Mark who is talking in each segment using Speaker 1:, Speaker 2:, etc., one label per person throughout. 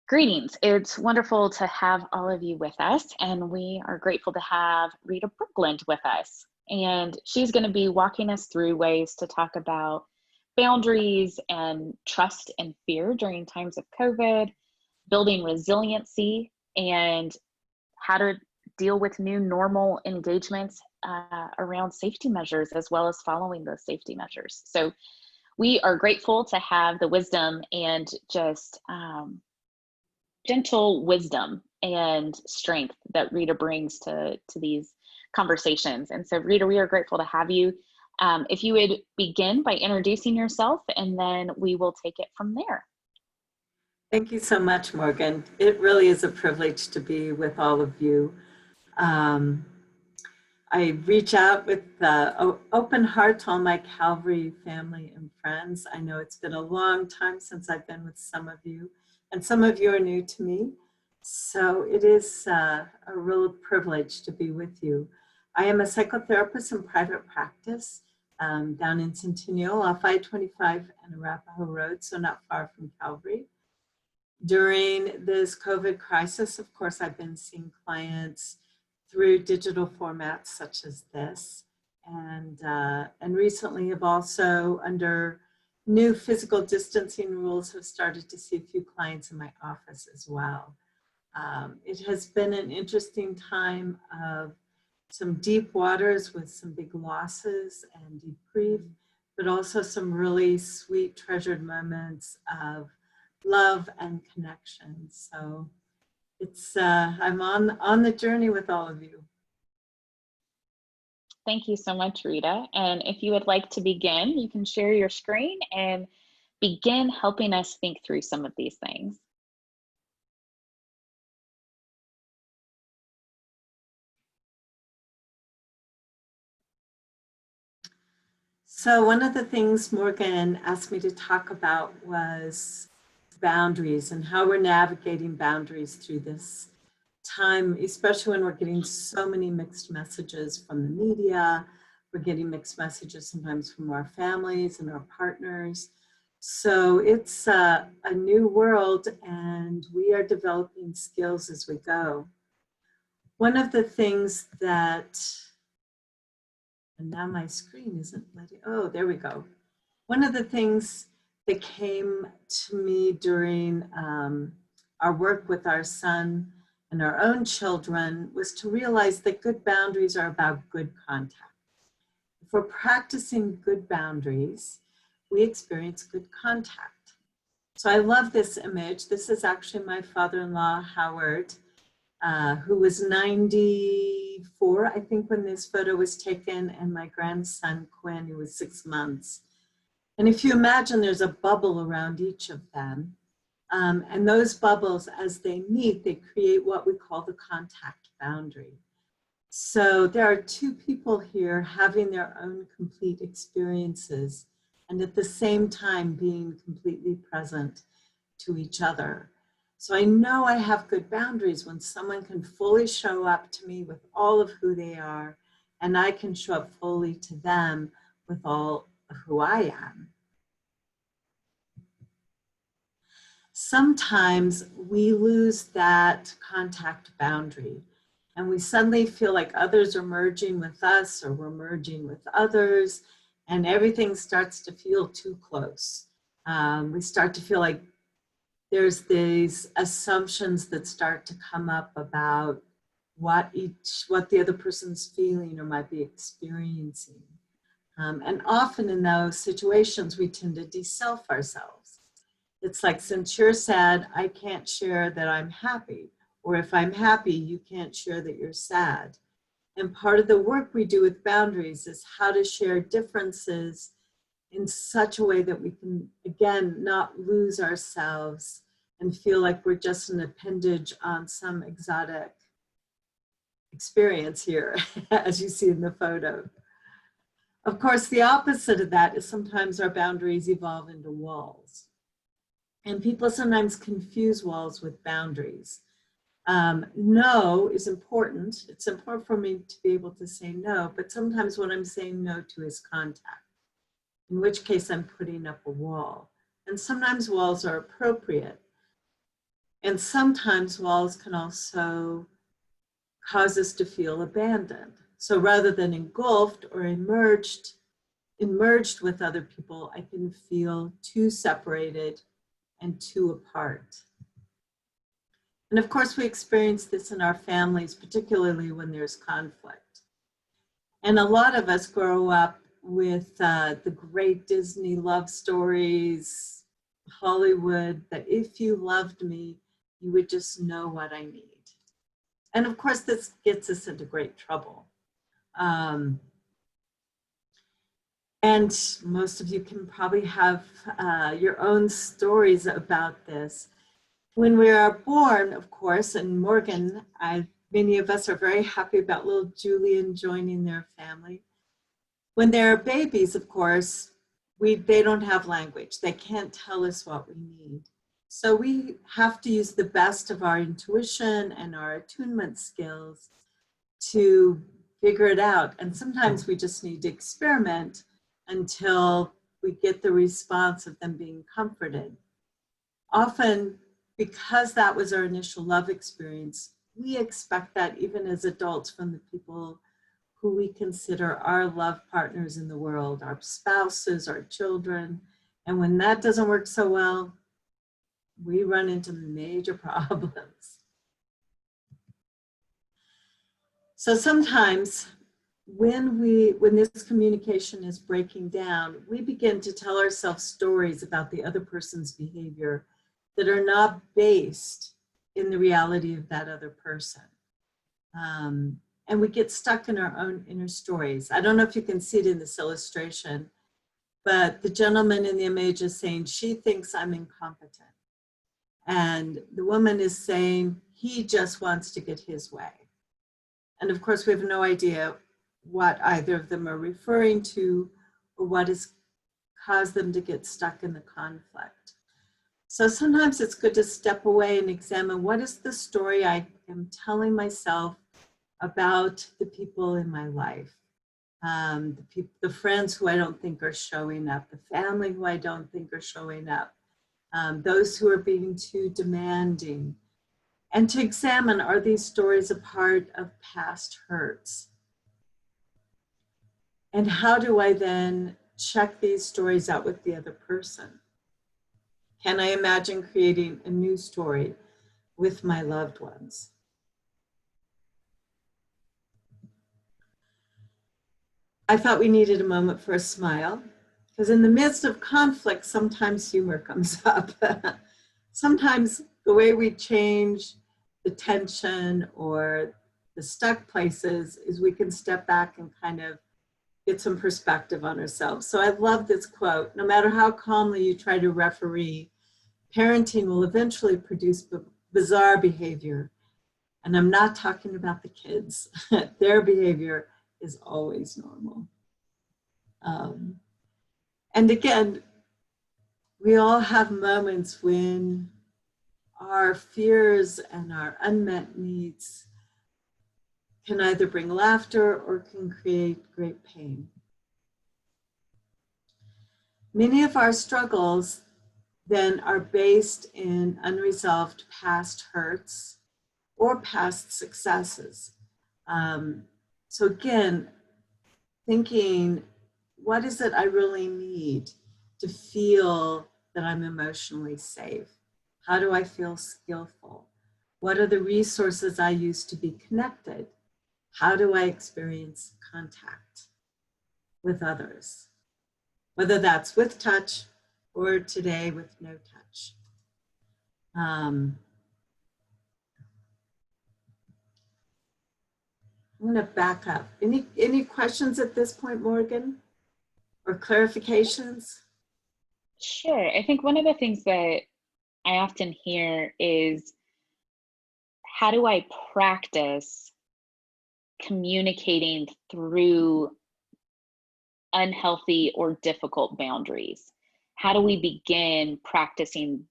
Speaker 1: Greetings. It's wonderful to have all of you with us, and we are grateful to have Rita Berglund with us. And she's going to be walking us through ways to talk about boundaries and trust and fear during times of COVID, building resiliency, and how to deal with new normal engagements around safety measures, as well as following those safety measures. So we are grateful to have the wisdom and just gentle wisdom and strength that Rita brings to these conversations. And so Rita, we are grateful to have you. If you would begin by introducing yourself, and then we will take it from there.
Speaker 2: Thank you so much, Morgan. It really is a privilege to be with all of you. I reach out with open heart to all my Calvary family and friends. I know it's been a long time since I've been with some of you, and some of you are new to me. So it is a real privilege to be with you. I am a psychotherapist in private practice down in Centennial off I-25 and Arapahoe Road, so not far from Calvary. During this COVID crisis, of course, I've been seeing clients through digital formats such as this, and recently have also, under new physical distancing rules, have started to see a few clients in my office as well. It has been an interesting time of some deep waters with some big losses and deep grief, but also some really sweet, treasured moments of love and connection. So it's I'm on the journey with all of you.
Speaker 1: Thank you so much, Rita. And if you would like to begin, you can share your screen and begin helping us think through some of these things.
Speaker 2: So one of the things Morgan asked me to talk about was boundaries and how we're navigating boundaries through this time, especially when we're getting so many mixed messages from the media. We're getting mixed messages sometimes from our families and our partners. So it's a new world, and we are developing skills as we go. One of the things that, and now my screen isn't letting, oh, there we go. One of the things that came to me during our work with our son and our own children was to realize that good boundaries are about good contact. If we're practicing good boundaries, we experience good contact. So I love this image. This is actually my father-in-law, Howard, who was 94, I think, when this photo was taken, and my grandson, Quinn, who was 6 months. And if you imagine, there's a bubble around each of them. And those bubbles, as they meet, they create what we call the contact boundary. So there are two people here having their own complete experiences, and at the same time being completely present to each other. So I know I have good boundaries when someone can fully show up to me with all of who they are, and I can show up fully to them with all of who I am. Sometimes we lose that contact boundary, and we suddenly feel like others are merging with us, or we're merging with others, and everything starts to feel too close. We start to feel like there's these assumptions that start to come up about what the other person's feeling or might be experiencing. And often in those situations, we tend to de-self ourselves. It's like, since you're sad, I can't share that I'm happy. Or if I'm happy, you can't share that you're sad. And part of the work we do with boundaries is how to share differences in such a way that we can, again, not lose ourselves and feel like we're just an appendage on some exotic experience here, as you see in the photo. Of course, the opposite of that is sometimes our boundaries evolve into walls. And people sometimes confuse walls with boundaries. No is important. It's important for me to be able to say no, but sometimes what I'm saying no to is contact, in which case I'm putting up a wall. And sometimes walls are appropriate. And sometimes walls can also cause us to feel abandoned. So rather than engulfed or emerged with other people, I can feel too separated and too apart. And of course, we experience this in our families, particularly when there's conflict. And a lot of us grow up with the great Disney love stories, Hollywood, that if you loved me, you would just know what I need. And of course, this gets us into great trouble. And most of you can probably have your own stories about this. When we are born, of course, and Morgan, many of us are very happy about little Julian joining their family. When they're babies, of course, they don't have language. They can't tell us what we need. So we have to use the best of our intuition and our attunement skills to figure it out. And sometimes we just need to experiment until we get the response of them being comforted. Often, because that was our initial love experience, we expect that even as adults from the people who we consider our love partners in the world, our spouses, our children. And when that doesn't work so well, we run into major problems. So sometimes when this communication is breaking down, we begin to tell ourselves stories about the other person's behavior that are not based in the reality of that other person. And we get stuck in our own inner stories. I don't know if you can see it in this illustration, but the gentleman in the image is saying, she thinks I'm incompetent. And the woman is saying, he just wants to get his way. And of course, we have no idea what either of them are referring to or what has caused them to get stuck in the conflict. So sometimes it's good to step away and examine, what is the story I am telling myself about the people in my life, the friends who I don't think are showing up, the family who I don't think are showing up, those who are being too demanding, and to examine, are these stories a part of past hurts? And how do I then check these stories out with the other person? Can I imagine creating a new story with my loved ones? I thought we needed a moment for a smile, because in the midst of conflict, sometimes humor comes up. Sometimes the way we change the tension or the stuck places is we can step back and kind of get some perspective on ourselves. So I love this quote: no matter how calmly you try to referee, parenting will eventually produce bizarre behavior. And I'm not talking about the kids. Their behavior is always normal. And again, we all have moments when our fears and our unmet needs can either bring laughter or can create great pain. Many of our struggles then are based in unresolved past hurts or past successes. So again, thinking, what is it I really need to feel that I'm emotionally safe? How do I feel skillful? What are the resources I use to be connected? How do I experience contact with others? Whether that's with touch or today with no touch. I'm going to back up. Any questions at this point, Morgan? Or clarifications?
Speaker 1: Sure. I think one of the things that I often hear is, how do I practice communicating through unhealthy or difficult boundaries? How do we begin practicing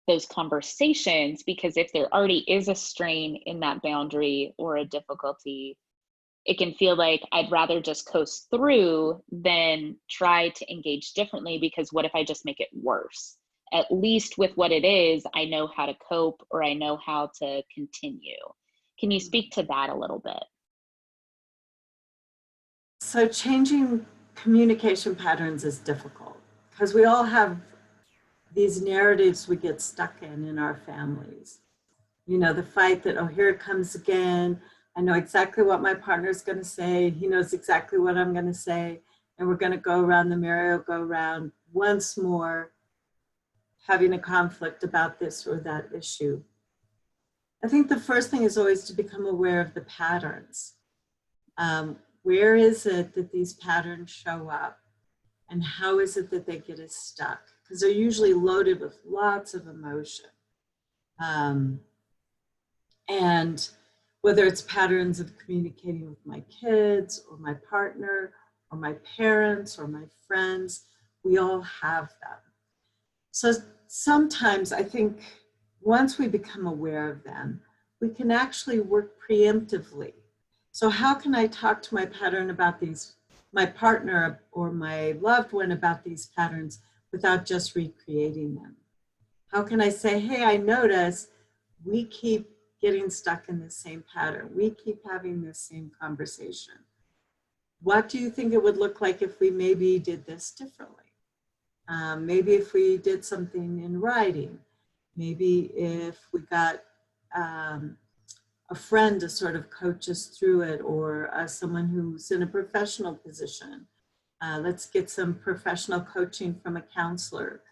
Speaker 1: those conversations? Because if there already is a strain in that boundary or a difficulty, it can feel like I'd rather just coast through than try to engage differently, because what if I just make it worse? at least with what it is, I know how to cope, or I know how to continue. Can you speak to that a little bit?
Speaker 2: So changing communication patterns is difficult because we all have these narratives we get stuck in our families. You know, the fight that, oh, here it comes again. I know exactly what my partner's going to say. He knows exactly what I'm going to say. And we're going to go around the merry-go-round once more, having a conflict about this or that issue. I think the first thing is always to become aware of the patterns. Where is it that these patterns show up? And how is it that they get us stuck? Because they're usually loaded with lots of emotion. And whether it's patterns of communicating with my kids or my partner or my parents or my friends, we all have them. So sometimes I think once we become aware of them, we can actually work preemptively. So how can I talk to my pattern about these, my partner or my loved one about these patterns without just recreating them? How can I say, hey, I notice we keep getting stuck in the same pattern. We keep having this same conversation. What do you think it would look like if we maybe did this differently? Maybe if we did something in writing. Maybe if we got a friend to sort of coach us through it, or someone who's in a professional position. Let's get some professional coaching from a counselor.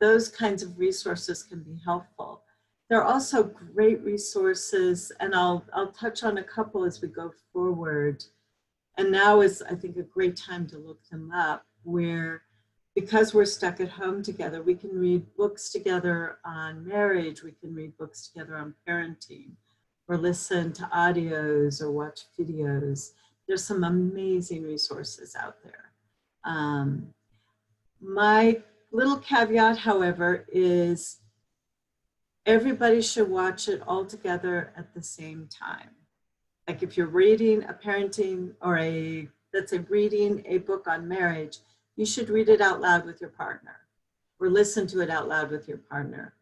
Speaker 2: Those kinds of resources can be helpful. There are also great resources, and I'll touch on a couple as we go forward. And now is, I think, a great time to look them up, where because we're stuck at home together, we can read books together on marriage, we can read books together on parenting, or listen to audios or watch videos. There's some amazing resources out there. My little caveat, however, is everybody should watch it all together at the same time. Like if you're reading a parenting or let's say reading a book on marriage, you should read it out loud with your partner or listen to it out loud with your partner.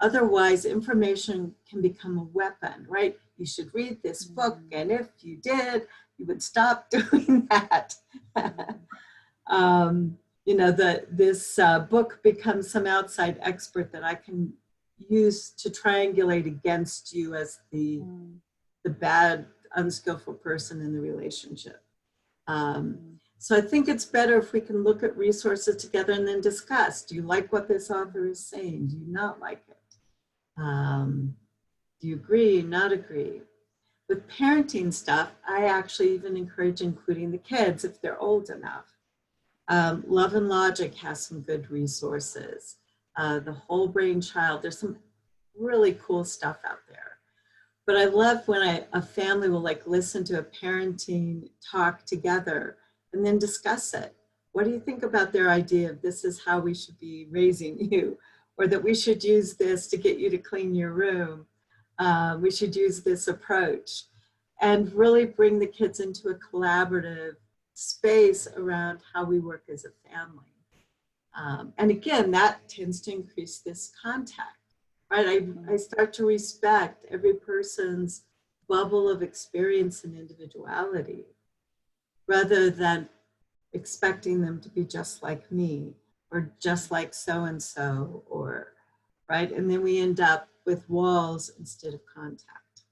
Speaker 2: Otherwise, information can become a weapon, right? You should read this book, and if you did, you would stop doing that. You know, this book becomes some outside expert that I can use to triangulate against you as the bad, unskillful person in the relationship. So I think it's better if we can look at resources together and then discuss. Do you like what this author is saying? Do you not like it? Do you agree, not agree? With parenting stuff, I actually even encourage including the kids if they're old enough. Love and Logic has some good resources. The Whole Brain Child, there's some really cool stuff out there. But I love when a family will like listen to a parenting talk together and then discuss it. What do you think about their idea of this is how we should be raising you? Or that we should use this to get you to clean your room. We should use this approach, and really bring the kids into a collaborative space around how we work as a family. And again, that tends to increase this contact, right? I start to respect every person's bubble of experience and individuality, rather than expecting them to be just like me, or just like so-and-so, or, right? And then we end up with walls instead of contact.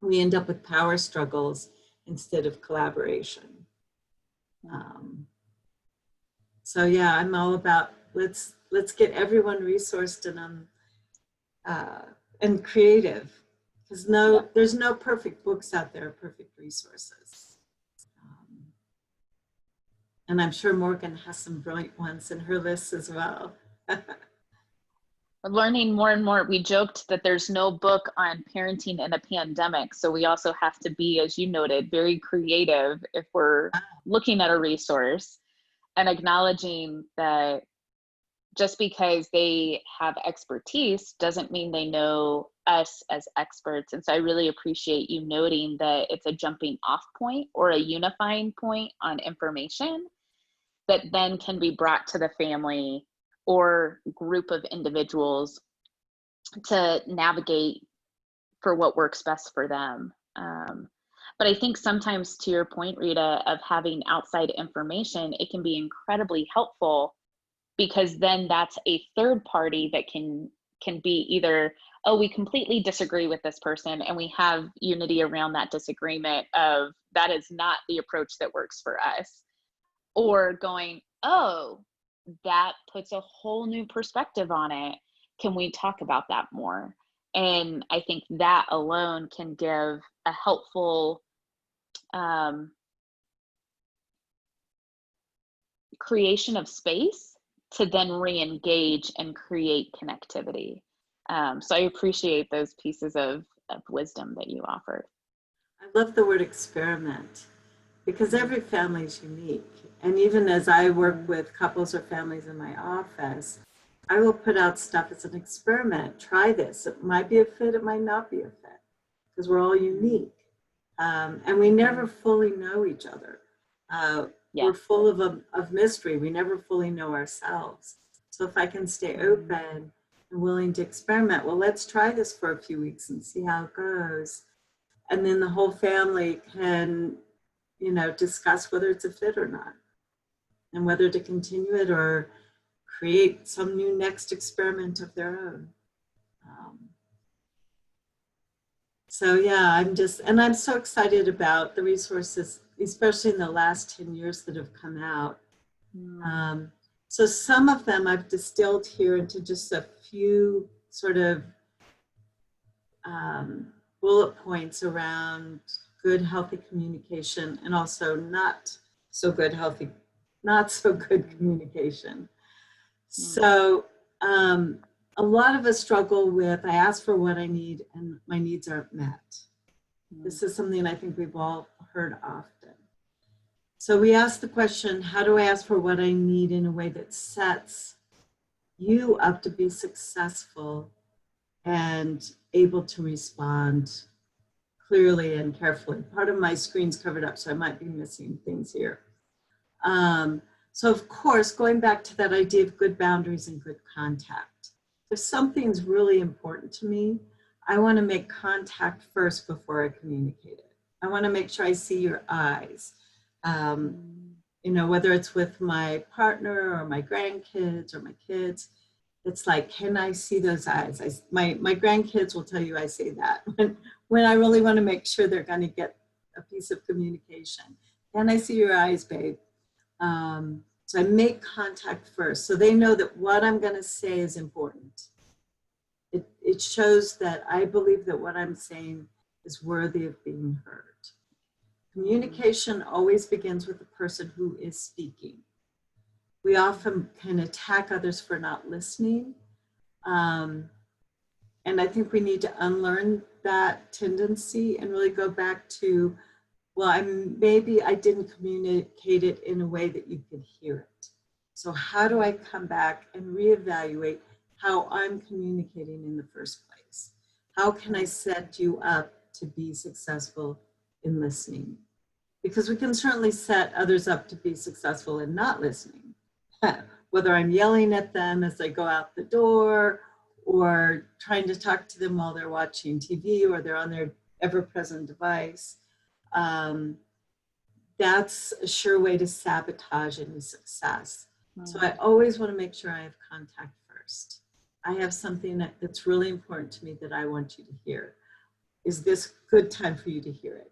Speaker 2: We end up with power struggles instead of collaboration. So yeah, I'm all about let's get everyone resourced and creative, because there's no perfect books out there, perfect resources. And I'm sure Morgan has some brilliant ones in her list as well.
Speaker 1: We're learning more and more. We joked that there's no book on parenting in a pandemic. So we also have to be, as you noted, very creative if we're looking at a resource, and acknowledging that just because they have expertise doesn't mean they know us as experts. And so I really appreciate you noting that it's a jumping off point or a unifying point on information that then can be brought to the family or group of individuals to navigate for what works best for them. But I think sometimes, to your point, Rita, of having outside information, it can be incredibly helpful, because then that's a third party that can be either, oh, we completely disagree with this person, and we have unity around that disagreement of that is not the approach that works for us, or going, oh, that puts a whole new perspective on it. Can we talk about that more? And I think that alone can give a helpful creation of space to then re-engage and create connectivity. So I appreciate those pieces of wisdom that you offered.
Speaker 2: I love the word experiment, because every family is unique. And even as I work with couples or families in my office, I will put out stuff as an experiment. Try this. It might be a fit, it might not be a fit, because we're all unique. And we never fully know each other. We're full of mystery. We never fully know ourselves. So if I can stay open and willing to experiment, well, let's try this for a few weeks and see how it goes. And then the whole family can, discuss whether it's a fit or not, and whether to continue it or create some new next experiment of their own. So yeah, I'm so excited about the resources, especially in the last 10 years that have come out. So some of them I've distilled here into just a few sort of bullet points around good, healthy communication, and also not so good communication. So a lot of us struggle with, I ask for what I need and my needs aren't met. This is something I think we've all heard often. So we ask the question, how do I ask for what I need in a way that sets you up to be successful and able to respond clearly and carefully? Part of my screen's covered up, so I might be missing things here. So of course, going back to that idea of good boundaries and good contact. If something's really important to me, I want to make contact first before I communicate it. I want to make sure I see your eyes. Whether it's with my partner or my grandkids or my kids, it's like, can I see those eyes? My grandkids will tell you I say that when I really want to make sure they're going to get a piece of communication. Can I see your eyes, babe? So I make contact first, so they know that what I'm going to say is important. It shows that I believe that what I'm saying is worthy of being heard. Communication always begins with the person who is speaking. We often can attack others for not listening. And I think we need to unlearn that tendency and really go back to, well, maybe I didn't communicate it in a way that you could hear it. So how do I come back and reevaluate how I'm communicating in the first place? How can I set you up to be successful in listening? Because we can certainly set others up to be successful in not listening. Whether I'm yelling at them as they go out the door, or trying to talk to them while they're watching TV or they're on their ever-present device. That's a sure way to sabotage any success. So I always want to make sure I have contact first. I have something that's really important to me that I want you to hear. Is this good time for you to hear it?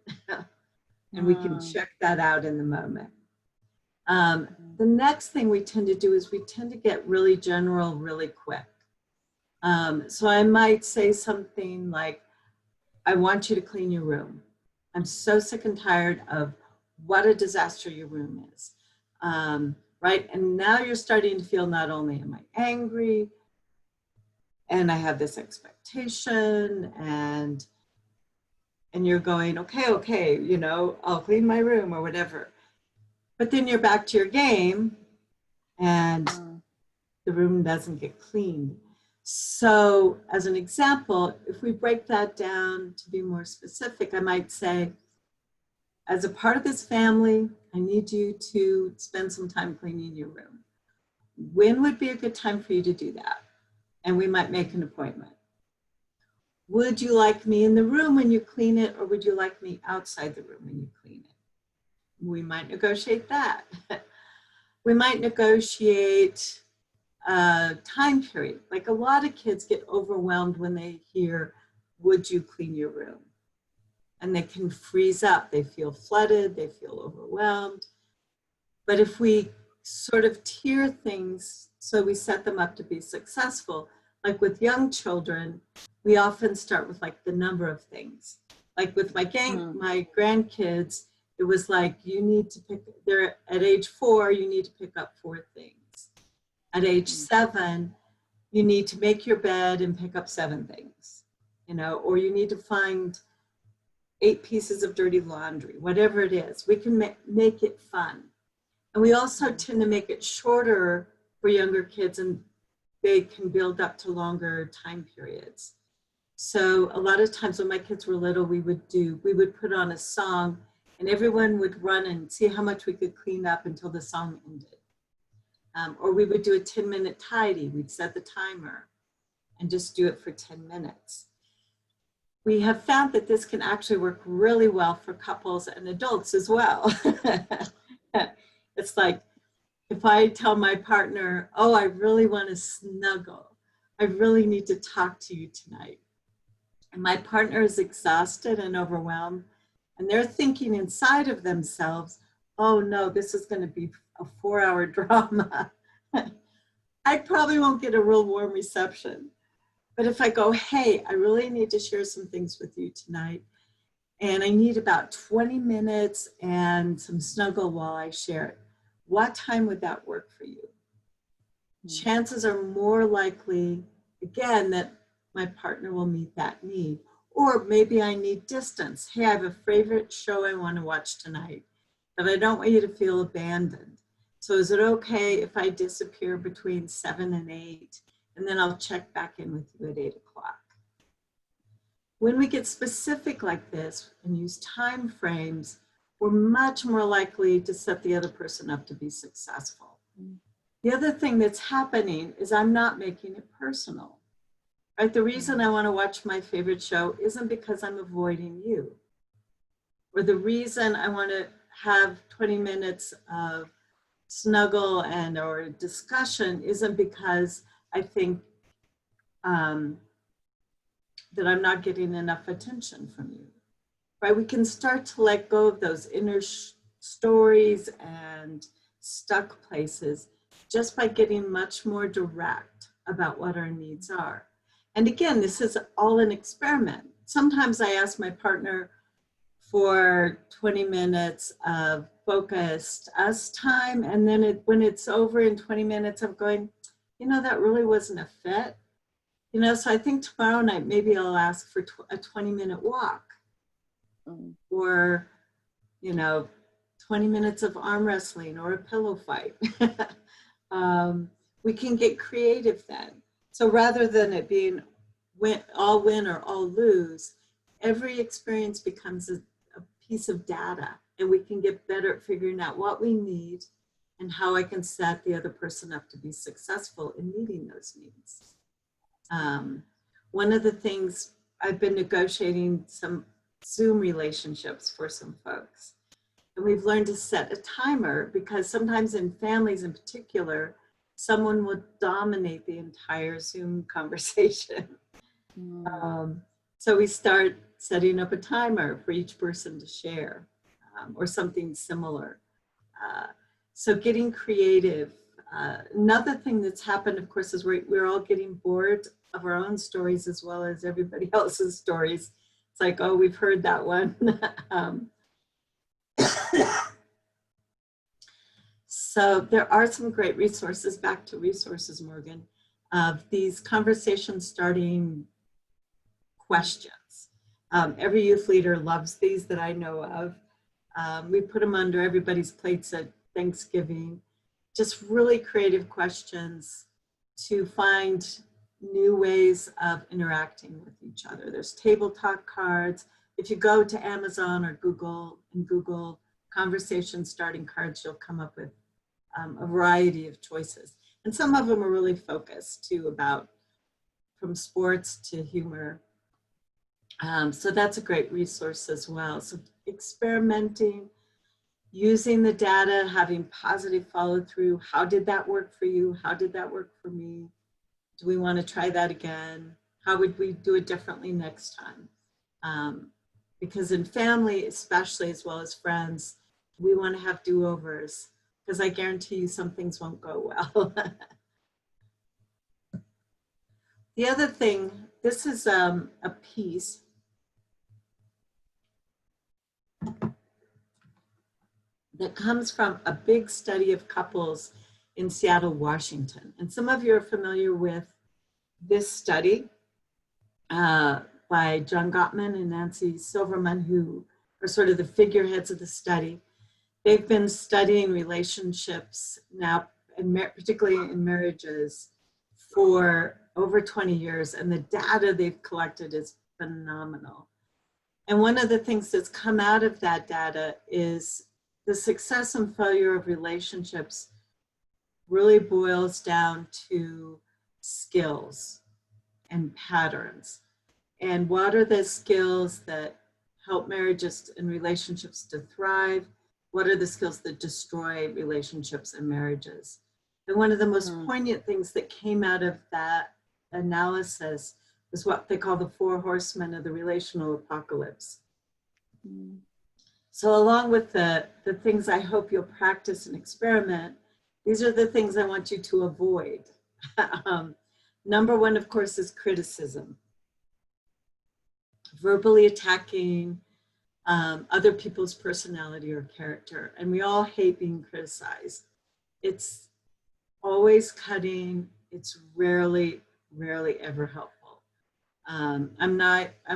Speaker 2: And we can check that out in the moment. The next thing we tend to do is we tend to get really general really quick. So I might say something like, I want you to clean your room. I'm so sick and tired of what a disaster your room is. Right? And now you're starting to feel, not only am I angry and I have this expectation, and you're going, okay, I'll clean my room or whatever. But then you're back to your game and the room doesn't get cleaned. So as an example, if we break that down to be more specific, I might say, as a part of this family, I need you to spend some time cleaning your room. When would be a good time for you to do that? And we might make an appointment. Would you like me in the room when you clean it, or would you like me outside the room when you clean it? We might negotiate that. We might negotiate a time period. Like a lot of kids get overwhelmed when they hear, would you clean your room? And they can freeze up. They feel flooded, they feel overwhelmed. But if we sort of tier things so we set them up to be successful, like with young children, we often start with like the number of things. Like with my grandkids, it was like, you need to pick, they're at age 4, you need to pick up 4 things. At age 7, you need to make your bed and pick up 7 things, you know, or you need to find 8 pieces of dirty laundry, whatever it is. We can make it fun. And we also tend to make it shorter for younger kids, and they can build up to longer time periods. So a lot of times when my kids were little, we would put on a song and everyone would run and see how much we could clean up until the song ended. Or we would do a 10-minute tidy. We'd set the timer and just do it for 10 minutes. We have found that this can actually work really well for couples and adults as well. It's like, if I tell my partner, oh, I really want to snuggle, I really need to talk to you tonight, and my partner is exhausted and overwhelmed, and they're thinking inside of themselves, oh no, this is going to be a 4-hour drama, I probably won't get a real warm reception. But if I go, hey, I really need to share some things with you tonight, and I need about 20 minutes and some snuggle while I share it, what time would that work for you? Chances are more likely, again, that my partner will meet that need. Or maybe I need distance. Hey, I have a favorite show I want to watch tonight, but I don't want you to feel abandoned. So is it okay if I disappear between 7 and 8, and then I'll check back in with you at 8 o'clock? When we get specific like this and use time frames, we're much more likely to set the other person up to be successful. The other thing that's happening is I'm not making it personal, right? The reason I want to watch my favorite show isn't because I'm avoiding you. Or the reason I want to have 20 minutes of snuggle and or discussion isn't because I think that I'm not getting enough attention from you, right? We can start to let go of those inner stories and stuck places just by getting much more direct about what our needs are. And again, this is all an experiment. Sometimes I ask my partner for 20 minutes of focused us time, and then when it's over in 20 minutes, I'm going, you know, that really wasn't a fit. You know, so I think tomorrow night, maybe I'll ask for a 20-minute walk, or, you know, 20 minutes of arm wrestling or a pillow fight. We can get creative then. So rather than it being all win or all lose, every experience becomes a piece of data, and we can get better at figuring out what we need and how I can set the other person up to be successful in meeting those needs. One of the things, I've been negotiating some Zoom relationships for some folks, and we've learned to set a timer, because sometimes in families in particular, someone will dominate the entire Zoom conversation. So we start setting up a timer for each person to share, or something similar. So getting creative. Another thing that's happened, of course, is we're all getting bored of our own stories as well as everybody else's stories. It's like, oh, we've heard that one. So there are some great resources, back to resources, Morgan, of these conversation starting questions. Every youth leader loves these that I know of. We put them under everybody's plates at Thanksgiving. Just really creative questions to find new ways of interacting with each other. There's table talk cards. If you go to Amazon or Google and Google conversation starting cards, you'll come up with a variety of choices. And some of them are really focused too, about from sports to humor. So that's a great resource as well. So experimenting, using the data, having positive follow through. How did that work for you? How did that work for me? Do we want to try that again? How would we do it differently next time? Because in family, especially as well as friends, we want to have do-overs, because I guarantee you some things won't go well. The other thing, this is a piece that comes from a big study of couples in Seattle, Washington. And some of you are familiar with this study by John Gottman and Nancy Silverman, who are sort of the figureheads of the study. They've been studying relationships now, and particularly in marriages, for over 20 years, and the data they've collected is phenomenal. And one of the things that's come out of that data is the success and failure of relationships really boils down to skills and patterns. And what are the skills that help marriages and relationships to thrive? What are the skills that destroy relationships and marriages? And one of the most poignant things that came out of that analysis is what they call the 4 horsemen of the relational apocalypse. So along with the things I hope you'll practice and experiment, these are the things I want you to avoid. Number 1, of course, is criticism. Verbally attacking other people's personality or character. And we all hate being criticized. It's always cutting. It's rarely ever helpful. I'm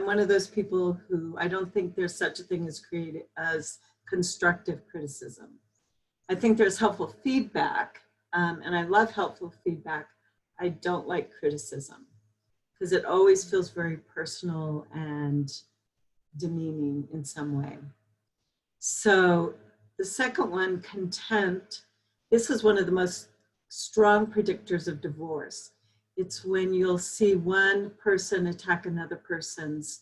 Speaker 2: one of those people who I don't think there's such a thing as constructive criticism. I think there's helpful feedback, and I love helpful feedback. I don't like criticism because it always feels very personal and demeaning in some way. So the second one, contempt, this is one of the most strong predictors of divorce. It's when you'll see one person attack another person's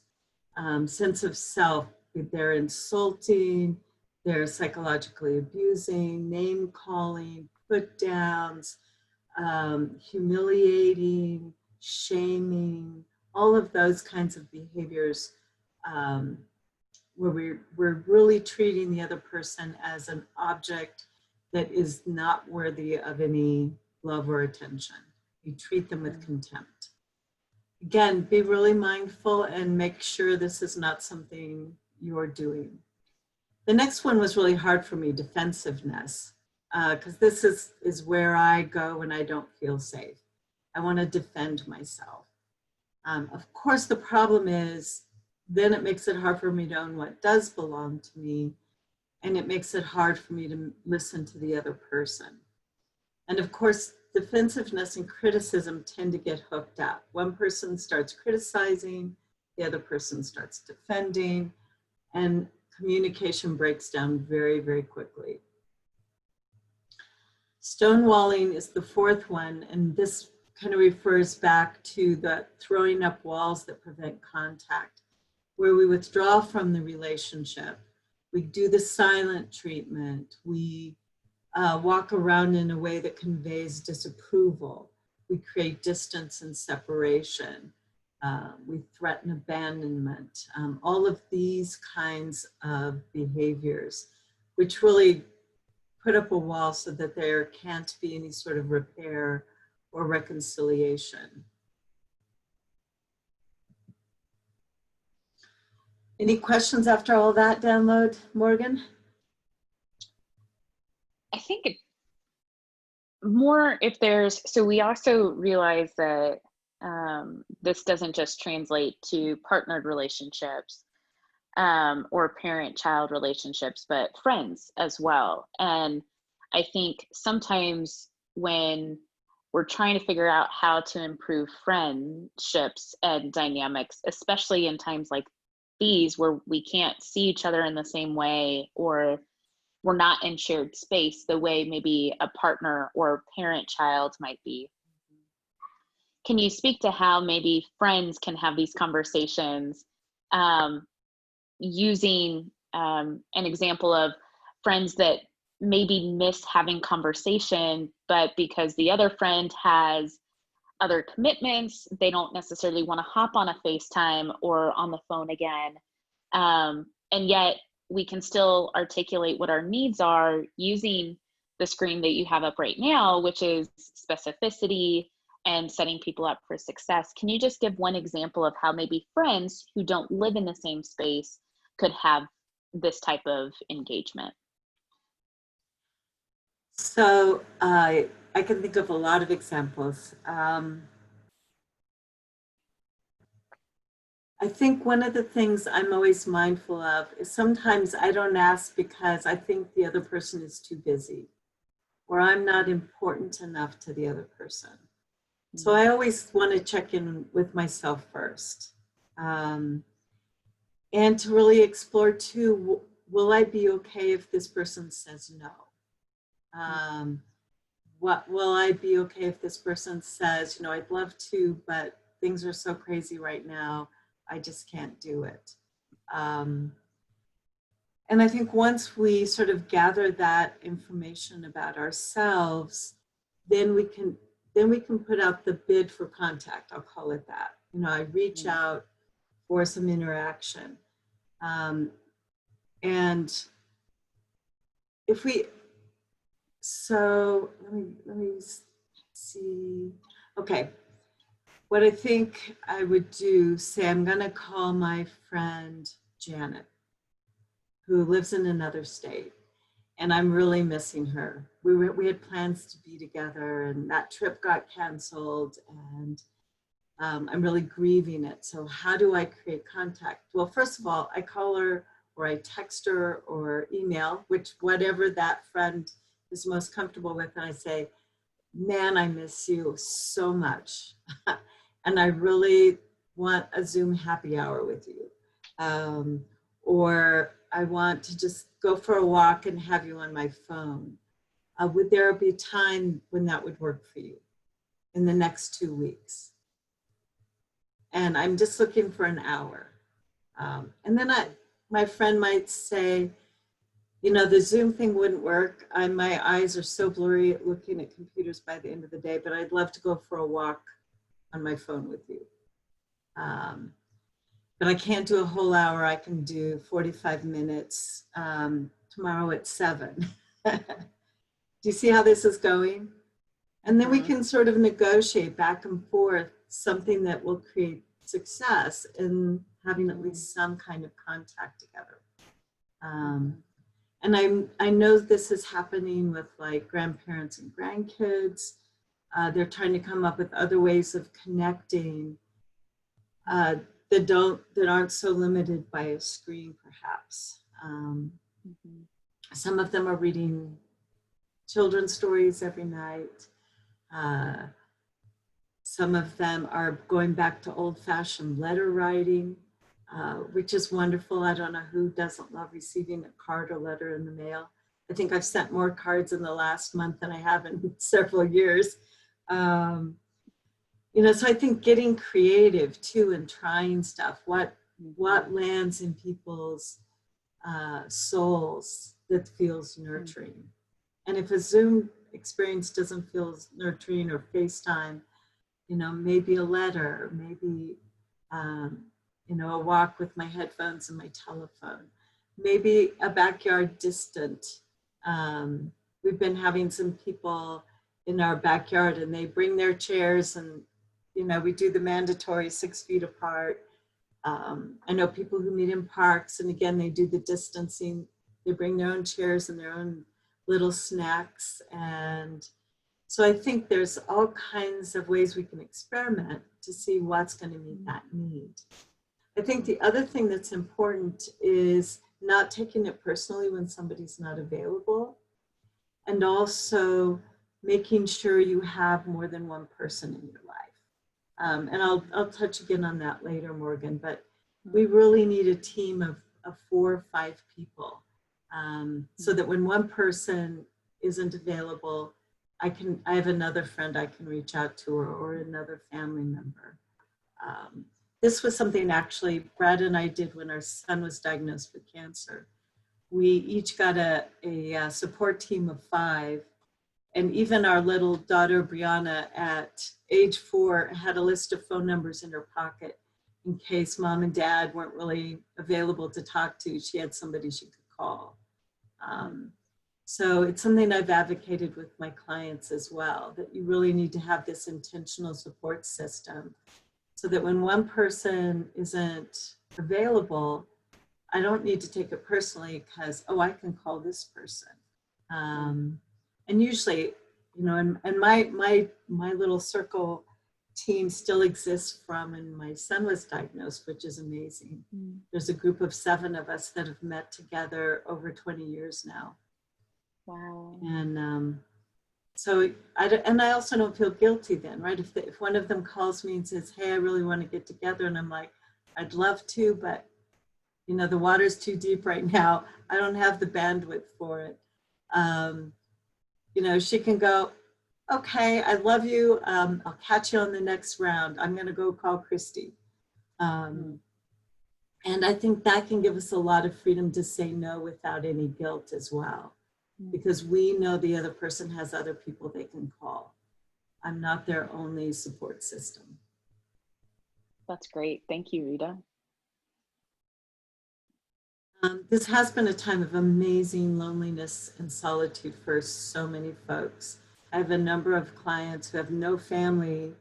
Speaker 2: sense of self. They're insulting, they're psychologically abusing, name calling, put downs, humiliating, shaming, all of those kinds of behaviors where we're really treating the other person as an object that is not worthy of any love or attention. You treat them with contempt. Again, be really mindful and make sure this is not something you're doing. The next one was really hard for me, defensiveness, because this is where I go when I don't feel safe. I want to defend myself. Of course, the problem is then it makes it hard for me to own what does belong to me, and it makes it hard for me to listen to the other person. And of course, defensiveness and criticism tend to get hooked up. One person starts criticizing, the other person starts defending, and communication breaks down very, very quickly. Stonewalling is the 4th one, and this kind of refers back to the throwing up walls that prevent contact, where we withdraw from the relationship. We do the silent treatment. We walk around in a way that conveys disapproval. We create distance and separation. We threaten abandonment. All of these kinds of behaviors, which really put up a wall so that there can't be any sort of repair or reconciliation. Any questions after all that download, Morgan?
Speaker 1: I think more if there's, so we also realize that this doesn't just translate to partnered relationships or parent-child relationships, but friends as well. And I think sometimes when we're trying to figure out how to improve friendships and dynamics, especially in times like these where we can't see each other in the same way, or we're not in shared space the way maybe a partner or parent child might be. Can you speak to how maybe friends can have these conversations, using an example of friends that maybe miss having conversation, but because the other friend has other commitments, they don't necessarily want to hop on a FaceTime or on the phone again. And yet we can still articulate what our needs are using the screen that you have up right now, which is specificity and setting people up for success. Can you just give one example of how maybe friends who don't live in the same space could have this type of engagement?
Speaker 2: So I can think of a lot of examples. I think one of the things I'm always mindful of is sometimes I don't ask because I think the other person is too busy or I'm not important enough to the other person. So I always want to check in with myself first. And to really explore too, will I be okay if this person says no? What will I be okay if this person says, you know, I'd love to, but things are so crazy right now, I just can't do it. And I think once we sort of gather that information about ourselves, then we can put out the bid for contact. I'll call it that. You know, I reach out for some interaction. And if we, so let me see. Okay. What I think I would do, say I'm going to call my friend Janet, who lives in another state, and I'm really missing her. We had plans to be together, and that trip got canceled, and I'm really grieving it. So how do I create contact? Well, first of all, I call her, or I text her, or email, whatever that friend is most comfortable with, and I say, man, I miss you so much. And I really want a Zoom happy hour with you. Or I want to just go for a walk and have you on my phone. Would there be time when that would work for you in the next 2 weeks? And I'm just looking for an hour. And then my friend might say, you know, the Zoom thing wouldn't work. My eyes are so blurry looking at computers by the end of the day, but I'd love to go for a walk on my phone with you. But I can't do a whole hour. I can do 45 minutes tomorrow at 7. Do you see how this is going? And then we can sort of negotiate back and forth something that will create success in having at least some kind of contact together. And I know this is happening with like grandparents and grandkids. They're trying to come up with other ways of connecting that aren't so limited by a screen, perhaps. Some of them are reading children's stories every night. Some of them are going back to old-fashioned letter writing, which is wonderful. I don't know who doesn't love receiving a card or letter in the mail. I think I've sent more cards in the last month than I have in several years. You know, so I think getting creative too and trying stuff, what lands in people's souls that feels nurturing. And if a Zoom experience doesn't feel nurturing, or FaceTime, you know, maybe a letter, maybe, you know, a walk with my headphones and my telephone, maybe a backyard distant. We've been having some people in our backyard and they bring their chairs and, you know, we do the mandatory 6 feet apart. I know people who meet in parks, and again, they do the distancing. They bring their own chairs and their own little snacks. And so I think there's all kinds of ways we can experiment to see what's going to meet that need. I think the other thing that's important is not taking it personally when somebody's not available, and also making sure you have more than one person in your life. And I'll touch again on that later, Morgan, but we really need a team of 4 or 5 people so that when one person isn't available, I have another friend I can reach out to, or another family member. This was something actually Brad and I did when our son was diagnosed with cancer. We each got a support team of 5. And even our little daughter, Brianna, at age 4, had a list of phone numbers in her pocket in case mom and dad weren't really available to talk to. She had somebody she could call. So it's something I've advocated with my clients as well, that you really need to have this intentional support system so that when one person isn't available, I don't need to take it personally because, oh, I can call this person. And usually, you know, and my little circle team still exists from when my son was diagnosed, which is amazing. There's a group of 7 of us that have met together over 20 years now.
Speaker 1: Wow.
Speaker 2: And so I also don't feel guilty then, right? If one of them calls me and says, hey, I really want to get together, and I'm like, I'd love to, but you know, the water's too deep right now. I don't have the bandwidth for it. You know, she can go, okay, I love you. I'll catch you on the next round. I'm going to go call Christy. And I think that can give us a lot of freedom to say no without any guilt as well, because we know the other person has other people they can call. I'm not their only support system.
Speaker 1: That's great. Thank you, Rita.
Speaker 2: This has been a time of amazing loneliness and solitude for so many folks. I have a number of clients who have no family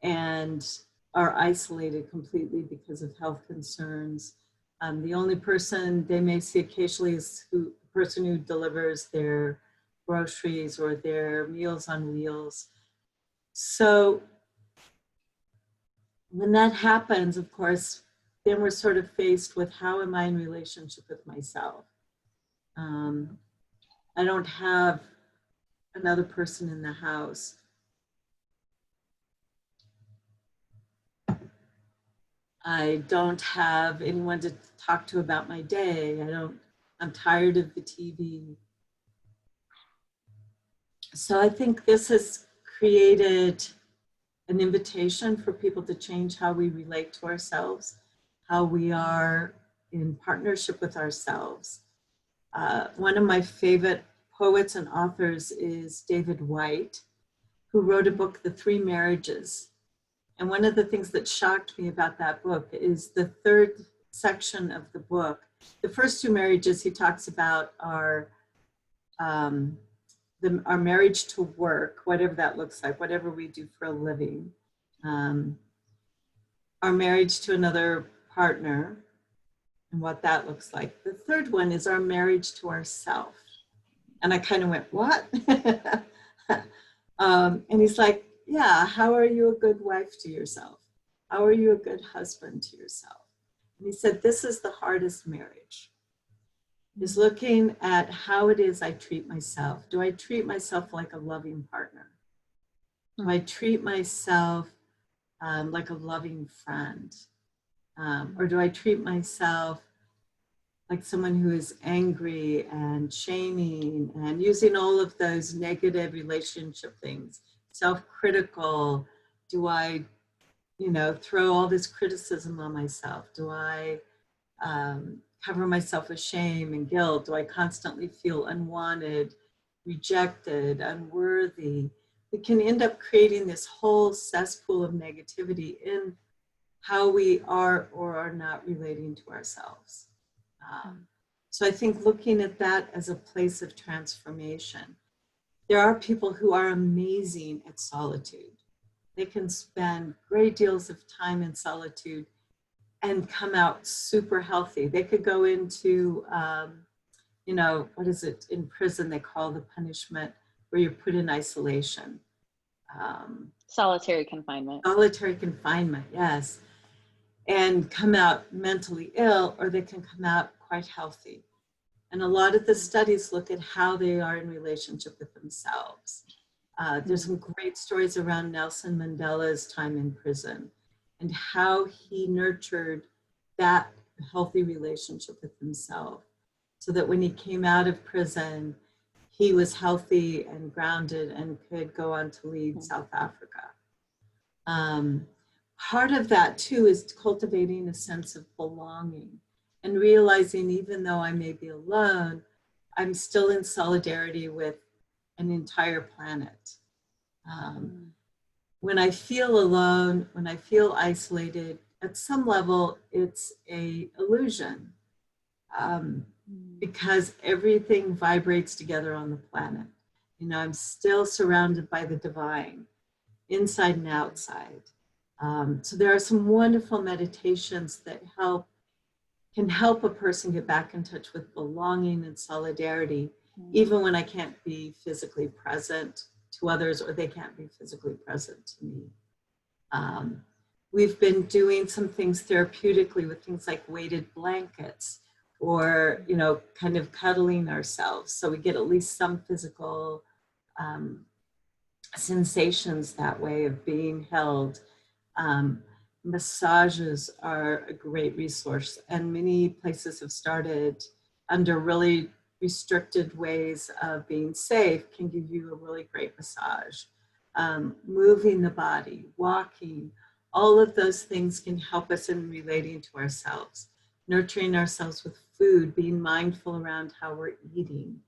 Speaker 2: and are isolated completely because of health concerns. The only person they may see occasionally is the person who delivers their groceries or their Meals on Wheels. So when that happens, of course, then we're sort of faced with, how am I in relationship with myself? I don't have another person in the house. I don't have anyone to talk to about my day. I'm tired of the TV. So I think this has created an invitation for people to change how we relate to ourselves, how we are in partnership with ourselves. One of my favorite poets and authors is David White, who wrote a book, The 3 Marriages. And one of the things that shocked me about that book is the 3rd section of the book. The first 2 marriages he talks about are our marriage to work, whatever that looks like, whatever we do for a living, our marriage to another partner, and what that looks like. The 3rd one is our marriage to ourself. And I kind of went, what? And he's like, yeah, how are you a good wife to yourself? How are you a good husband to yourself? And he said, this is the hardest marriage, is looking at how it is I treat myself. Do I treat myself like a loving partner? Do I treat myself like a loving friend? Or do I treat myself like someone who is angry and shaming and using all of those negative relationship things, self-critical? Do I, you know, throw all this criticism on myself? Do I cover myself with shame and guilt? Do I constantly feel unwanted, rejected, unworthy? We can end up creating this whole cesspool of negativity in how we are or are not relating to ourselves. So I think looking at that as a place of transformation. There are people who are amazing at solitude. They can spend great deals of time in solitude and come out super healthy. They could go into, you know, what is it in prison they call the punishment where you're put in isolation.
Speaker 1: Solitary confinement.
Speaker 2: Solitary confinement, yes. And come out mentally ill, or they can come out quite healthy. And a lot of the studies look at how they are in relationship with themselves. There's some great stories around Nelson Mandela's time in prison and how he nurtured that healthy relationship with himself. so that when he came out of prison, he was healthy and grounded and could go on to lead South Africa. Part of that too is cultivating a sense of belonging and realizing even though I may be alone, I'm still in solidarity with an entire planet. When I feel alone, when I feel isolated, at some level, it's an illusion because everything vibrates together on the planet. You know, I'm still surrounded by the divine, inside and outside. So there are some wonderful meditations that can help a person get back in touch with belonging and solidarity, even when I can't be physically present to others or they can't be physically present to me. We've been doing some things therapeutically with things like weighted blankets or, you know, kind of cuddling ourselves. So we get at least some physical sensations that way of being held. Massages are a great resource, and many places have started under really restricted ways of being safe can give you a really great massage. Moving the body, walking, all of those things can help us in relating to ourselves, nurturing ourselves with food, being mindful around how we're eating,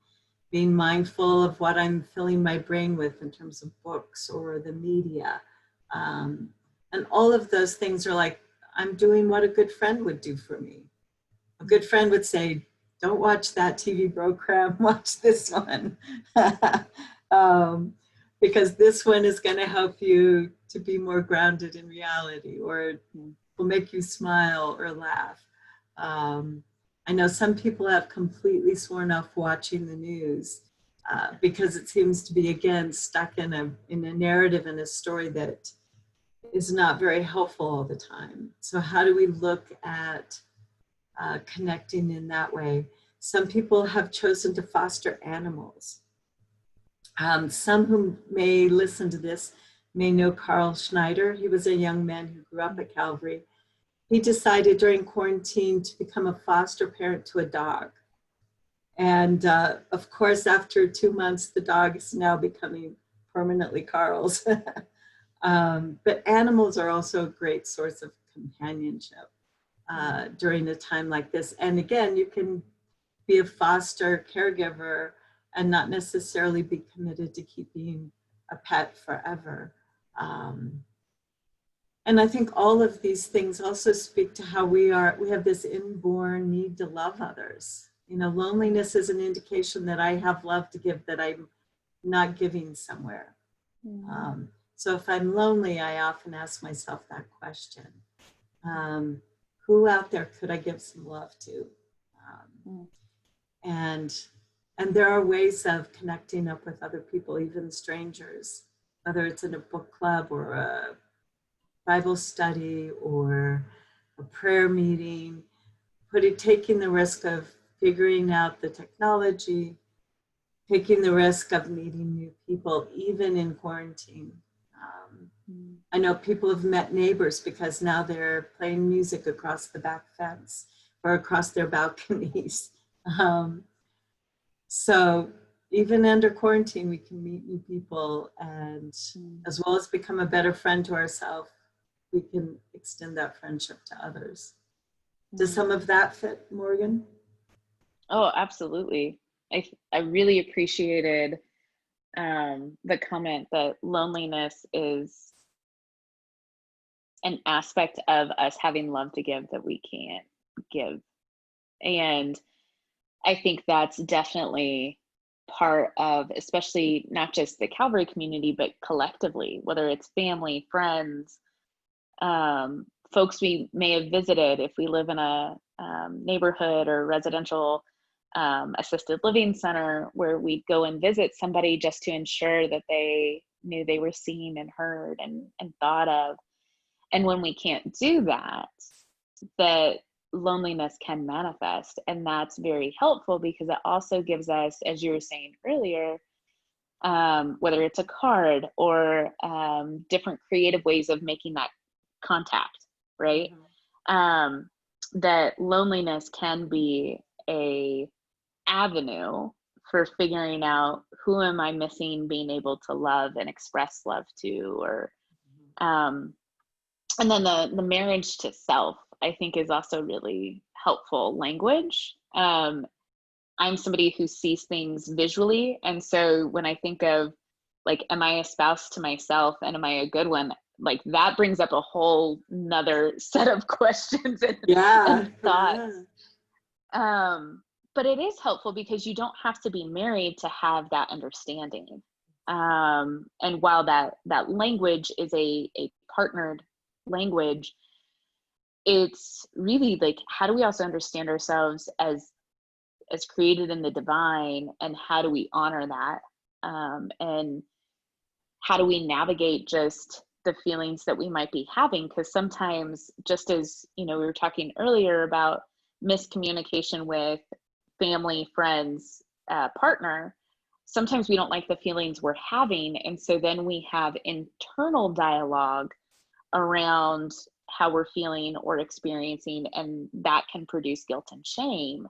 Speaker 2: being mindful of what I'm filling my brain with in terms of books or the media. And all of those things are like, I'm doing what a good friend would do for me. A good friend would say, don't watch that TV program, watch this one. Because this one is going to help you to be more grounded in reality, or will make you smile or laugh. I know some people have completely sworn off watching the news because it seems to be, again, stuck in a narrative and a story that is not very helpful all the time. So how do we look at connecting in that way? Some people have chosen to foster animals. Some who may listen to this may know Carl Schneider. He was a young man who grew up at Calvary. He decided during quarantine to become a foster parent to a dog. And of course, after 2 months, the dog is now becoming permanently Carl's. But animals are also a great source of companionship during a time like this. And again, you can be a foster caregiver and not necessarily be committed to keeping a pet forever. And I think all of these things also speak to how we have this inborn need to love others. You know, loneliness is an indication that I have love to give that I'm not giving somewhere. So if I'm lonely, I often ask myself that question. Who out there could I give some love to? And there are ways of connecting up with other people, even strangers, whether it's in a book club or a Bible study or a prayer meeting, taking the risk of figuring out the technology, taking the risk of meeting new people, even in quarantine. I know people have met neighbors because now they're playing music across the back fence or across their balconies. So even under quarantine, we can meet new people, and as well as become a better friend to ourselves, we can extend that friendship to others. Does some of that fit, Morgan?
Speaker 1: Oh, absolutely. I really appreciated the comment that loneliness is an aspect of us having love to give that we can't give. And I think that's definitely part of, especially not just the Calvary community, but collectively, whether it's family, friends, folks we may have visited if we live in a neighborhood or residential assisted living center where we'd go and visit somebody just to ensure that they knew they were seen and heard and thought of. And when we can't do that, that loneliness can manifest. And that's very helpful because it also gives us, as you were saying earlier, whether it's a card or different creative ways of making that contact, right? That loneliness can be a avenue for figuring out who am I missing being able to love and express love to, or and then the marriage to self, I think, is also really helpful language. I'm somebody who sees things visually. And so when I think of, like, am I a spouse to myself and am I a good one? Like, that brings up a whole nother set of questions and, and thoughts. But it is helpful because you don't have to be married to have that understanding. And while that language is a partnered language, it's really like, how do we also understand ourselves as created in the divine, and how do we honor that, and how do we navigate just the feelings that we might be having? Because sometimes, just as we were talking earlier about miscommunication with family, friends, partner, sometimes we don't like the feelings we're having, and so then we have internal dialogue around how we're feeling or experiencing, and that can produce guilt and shame.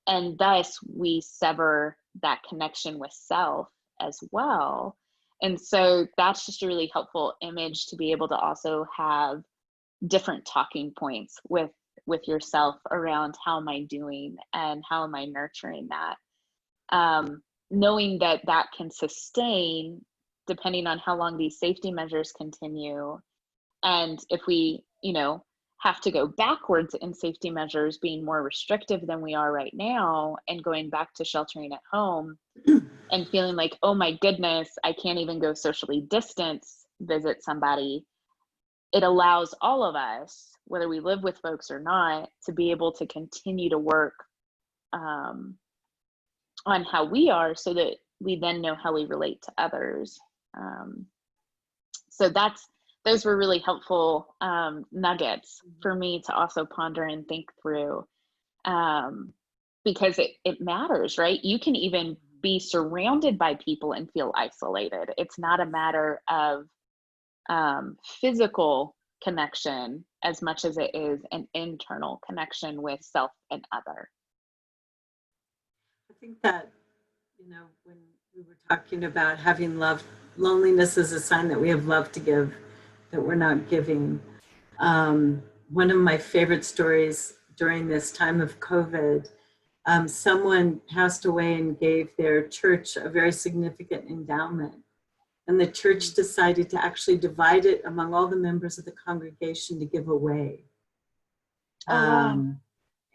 Speaker 1: And thus we sever that connection with self as well. And so that's just a really helpful image to be able to also have different talking points with yourself around, how am I doing and how am I nurturing that? Knowing that that can sustain depending on how long these safety measures continue. And if we, have to go backwards in safety measures, being more restrictive than we are right now, and going back to sheltering at home and feeling like, oh my goodness, I can't even go socially distance visit somebody, it allows all of us, whether we live with folks or not, to be able to continue to work on how we are, so that we then know how we relate to others. So those were really helpful nuggets for me to also ponder and think through, because it matters, right? You can even be surrounded by people and feel isolated. It's not a matter of physical connection as much as it is an internal connection with self and other.
Speaker 2: I think that, when we were talking about having love, loneliness is a sign that we have love to give, that we're not giving. One of my favorite stories during this time of COVID, someone passed away and gave their church a very significant endowment. And the church decided to actually divide it among all the members of the congregation to give away.
Speaker 1: Oh, wow.
Speaker 2: And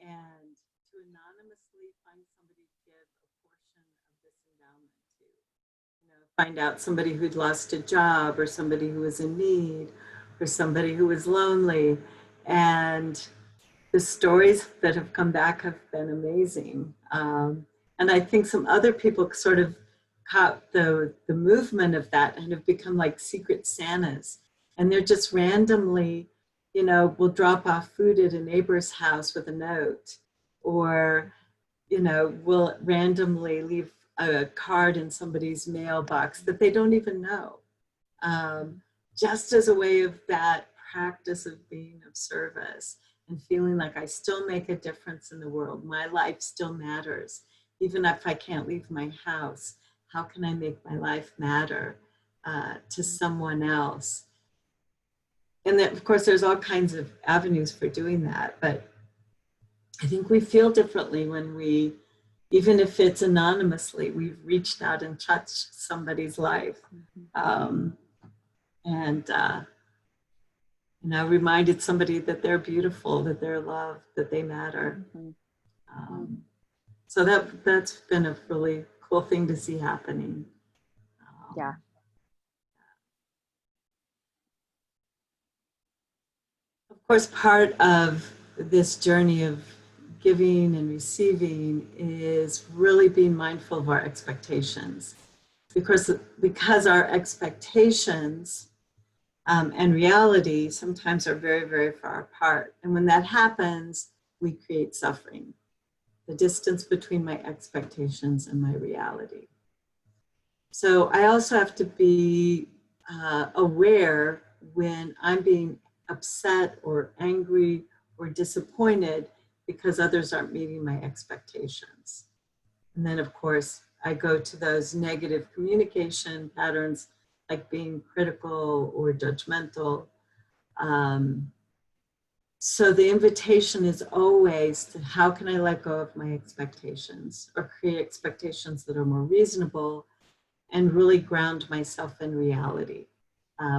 Speaker 2: to anonymously find somebody to give a portion of this endowment to. Find out somebody who'd lost a job, or somebody who was in need, or somebody who was lonely. And the stories that have come back have been amazing. And I think some other people sort of caught the movement of that and have become like secret Santas. And they're just randomly, will drop off food at a neighbor's house with a note, or, will randomly leave a card in somebody's mailbox that they don't even know, just as a way of that practice of being of service and feeling like I still make a difference in the world. My life still matters. Even if I can't leave my house, how can I make my life matter to someone else? And then, of course, there's all kinds of avenues for doing that. But I think we feel differently when we, even if it's anonymously, we've reached out and touched somebody's life. Reminded somebody that they're beautiful, that they're loved, that they matter. So that's been a really cool thing to see happening.
Speaker 1: Yeah.
Speaker 2: Of course, part of this journey of giving and receiving is really being mindful of our expectations, because our expectations and reality sometimes are very, very far apart. And when that happens, we create suffering, the distance between my expectations and my reality. So I also have to be aware when I'm being upset or angry or disappointed because others aren't meeting my expectations. And then, of course, I go to those negative communication patterns, like being critical or judgmental. So the invitation is always to how can I let go of my expectations or create expectations that are more reasonable and really ground myself in reality,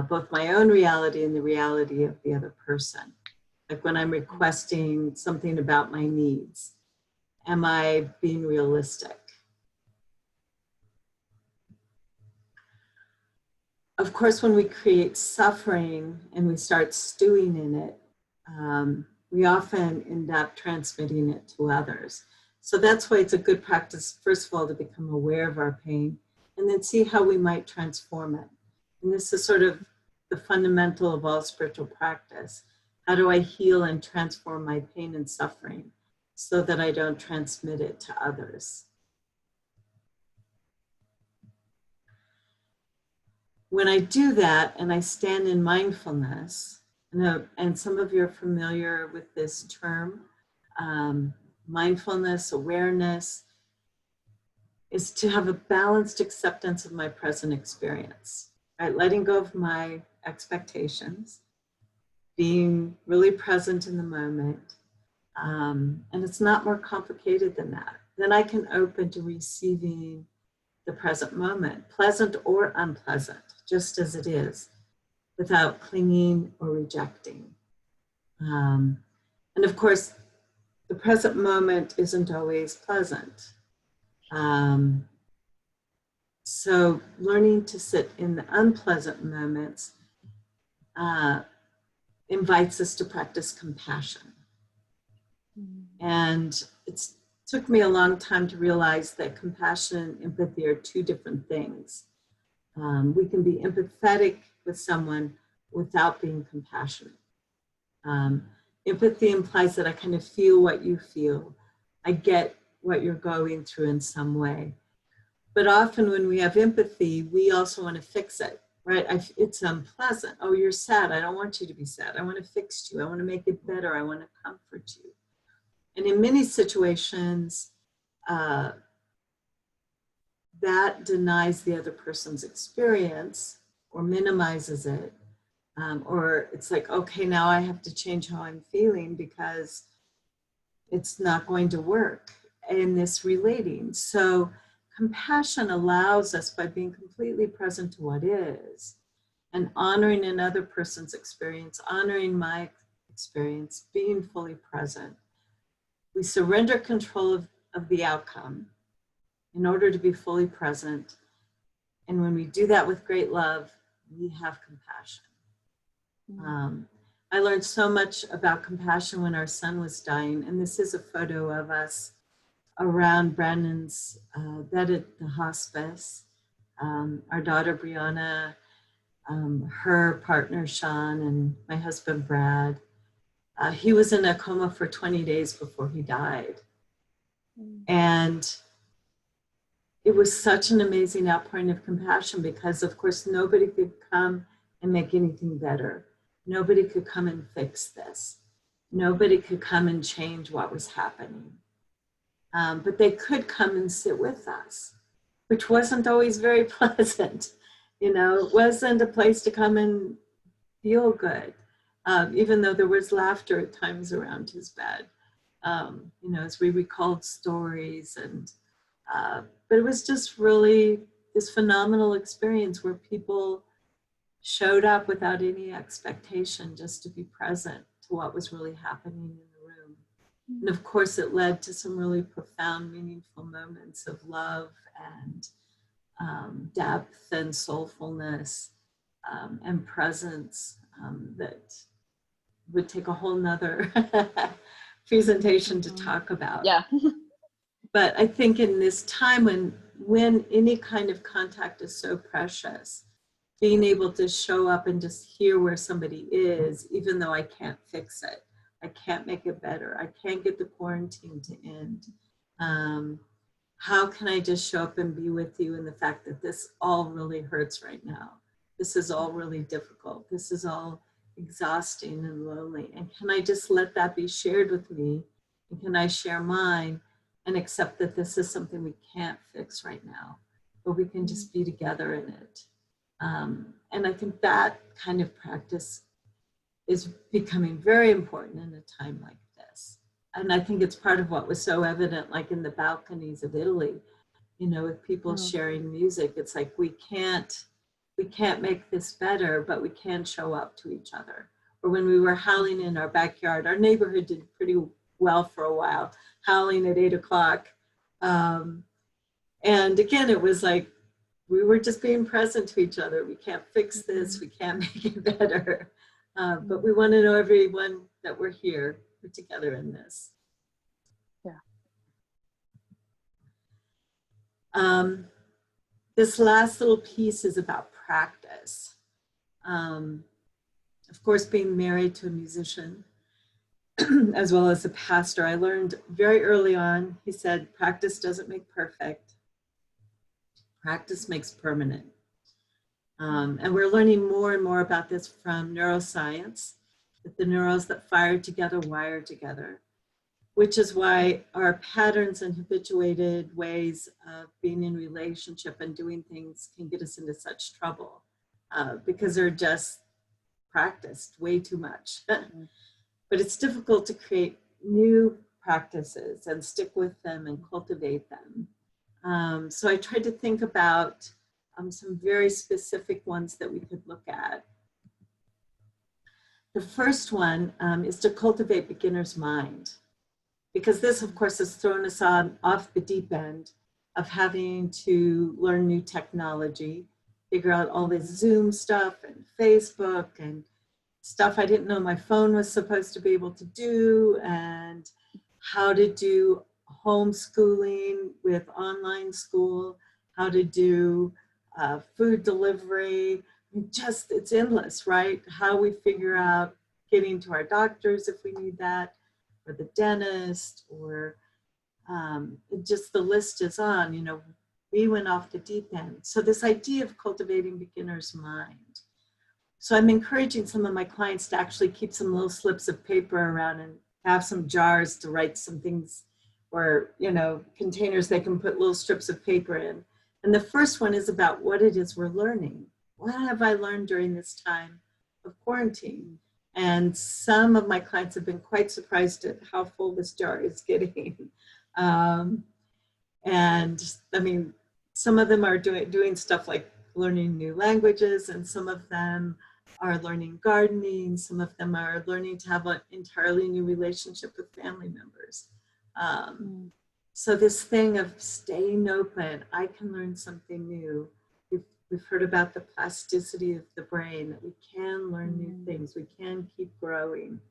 Speaker 2: both my own reality and the reality of the other person. Like when I'm requesting something about my needs, am I being realistic? Of course, when we create suffering and we start stewing in it, we often end up transmitting it to others. So that's why it's a good practice, first of all, to become aware of our pain and then see how we might transform it. And this is sort of the fundamental of all spiritual practice. How do I heal and transform my pain and suffering so that I don't transmit it to others? When I do that and I stand in mindfulness, and some of you are familiar with this term, mindfulness, awareness, is to have a balanced acceptance of my present experience, right? Letting go of my expectations, being really present in the moment. And it's not more complicated than that. Then I can open to receiving the present moment, pleasant or unpleasant, just as it is, without clinging or rejecting. And of course, the present moment isn't always pleasant. So learning to sit in the unpleasant moments invites us to practice compassion. And it took me a long time to realize that compassion and empathy are two different things. We can be empathetic with someone without being compassionate. Empathy implies that I kind of feel what you feel. I get what you're going through in some way. But often when we have empathy, we also want to fix it, right? It's unpleasant. Oh, you're sad. I don't want you to be sad. I want to fix you. I want to make it better. I want to comfort you. And in many situations, that denies the other person's experience or minimizes it. Or it's like, okay, now I have to change how I'm feeling because it's not going to work in this relating. So compassion allows us, by being completely present to what is and honoring another person's experience, honoring my experience, being fully present. We surrender control of the outcome in order to be fully present. And when we do that with great love, we have compassion. I learned so much about compassion when our son was dying. And this is a photo of us around Brandon's bed at the hospice. Our daughter, Brianna, her partner, Sean, and my husband, Brad. He was in a coma for 20 days before he died. And it was such an amazing outpouring of compassion because, of course, nobody could come and make anything better. Nobody could come and fix this. Nobody could come and change what was happening. But they could come and sit with us, which wasn't always very pleasant. You know, it wasn't a place to come and feel good, even though there was laughter at times around his bed, you know, as we recalled stories. But it was just really this phenomenal experience where people showed up without any expectation, just to be present to what was really happening in the room. And of course, it led to some really profound, meaningful moments of love and depth and soulfulness and presence that would take a whole nother presentation to talk about.
Speaker 1: Yeah.
Speaker 2: But I think in this time when any kind of contact is so precious, being able to show up and just hear where somebody is, even though I can't fix it, I can't make it better, I can't get the quarantine to end. How can I just show up and be with you in the fact that this all really hurts right now? This is all really difficult. This is all exhausting and lonely. And can I just let that be shared with me? And can I share mine? and accept that this is something we can't fix right now, but we can just be together in it. And I think that kind of practice is becoming very important in a time like this. And I think it's part of what was so evident, like in the balconies of Italy, you know, with people sharing music. It's like we can't make this better, but we can show up to each other. Or when we were howling in our backyard, our neighborhood did pretty well for a while, howling at 8 o'clock. And again, it was like, we were just being present to each other. We can't fix this, we can't make it better. But we want to know everyone that we're here, we're together in this.
Speaker 1: Yeah.
Speaker 2: This last little piece is about practice. Of course, being married to a musician, as well as a pastor, I learned very early on, he said, practice doesn't make perfect. Practice makes permanent. And we're learning more and more about this from neuroscience, that the neurons that fire together wire together, which is why our patterns and habituated ways of being in relationship and doing things can get us into such trouble because they're just practiced way too much. But it's difficult to create new practices and stick with them and cultivate them. So I tried to think about some very specific ones that we could look at. The first one is to cultivate beginner's mind, because this, of course, has thrown us off the deep end of having to learn new technology, figure out all this Zoom stuff and Facebook and stuff I didn't know my phone was supposed to be able to do, and how to do homeschooling with online school, how to do food delivery. Just, it's endless, right? How we figure out getting to our doctors if we need that, or the dentist, or just the list is on, you know, we went off the deep end. So this idea of cultivating beginner's mind. So I'm encouraging some of my clients to actually keep some little slips of paper around and have some jars to write some things, or, you know, containers they can put little strips of paper in. And the first one is about what it is we're learning. What have I learned during this time of quarantine? And some of my clients have been quite surprised at how full this jar is getting. And I mean, some of them are doing stuff like learning new languages, and some of them are learning gardening. Some of them are learning to have an entirely new relationship with family members. So this thing of staying open, I can learn something new. We've heard about the plasticity of the brain, that we can learn new things, we can keep growing,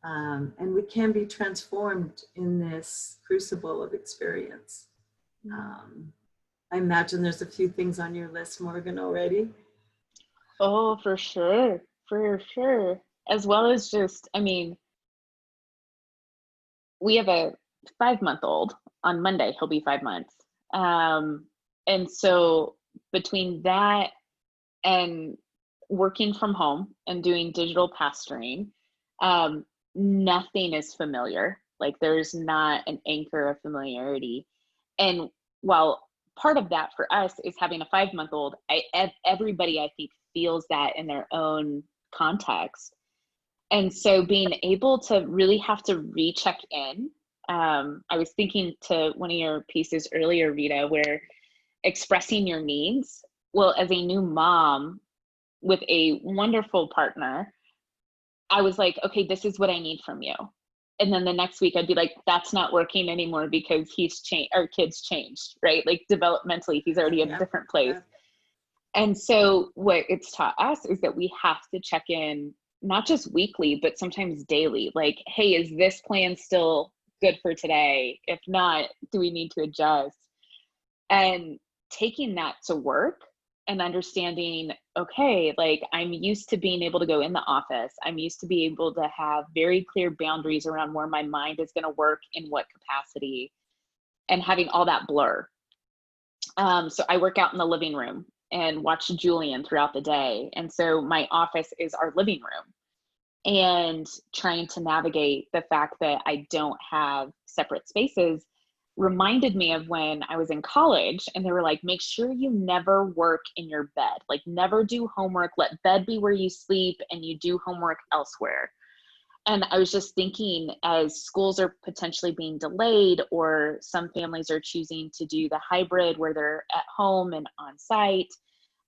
Speaker 2: and we can be transformed in this crucible of experience. I imagine there's a few things on your list, Morgan, already.
Speaker 1: Oh, for sure, for sure. As well as just, I mean, we have a 5-month-old. On Monday, he'll be 5 months. And so between that and working from home and doing digital pastoring, nothing is familiar. Like, there's not an anchor of familiarity. And while part of that for us is having a 5-month-old, everybody, I think, feels that in their own context. And so being able to really have to recheck in. I was thinking to one of your pieces earlier, Rita, where expressing your needs. Well, as a new mom with a wonderful partner, I was like, okay, this is what I need from you. And then the next week I'd be like, that's not working anymore because he's changed, our kid's changed, right? Like, developmentally, he's already at a different place. And so what it's taught us is that we have to check in, not just weekly, but sometimes daily. Like, hey, is this plan still good for today? If not, do we need to adjust? And taking that to work and understanding, okay, like, I'm used to being able to go in the office. I'm used to be able to have very clear boundaries around where my mind is going to work in what capacity, and having all that blur. So I work out in the living room and watch Julian throughout the day. And so my office is our living room, and trying to navigate the fact that I don't have separate spaces. reminded me of when I was in college and they were like, make sure you never work in your bed, like never do homework, let bed be where you sleep and you do homework elsewhere. And I was just thinking, as schools are potentially being delayed, or some families are choosing to do the hybrid where they're at home and on site,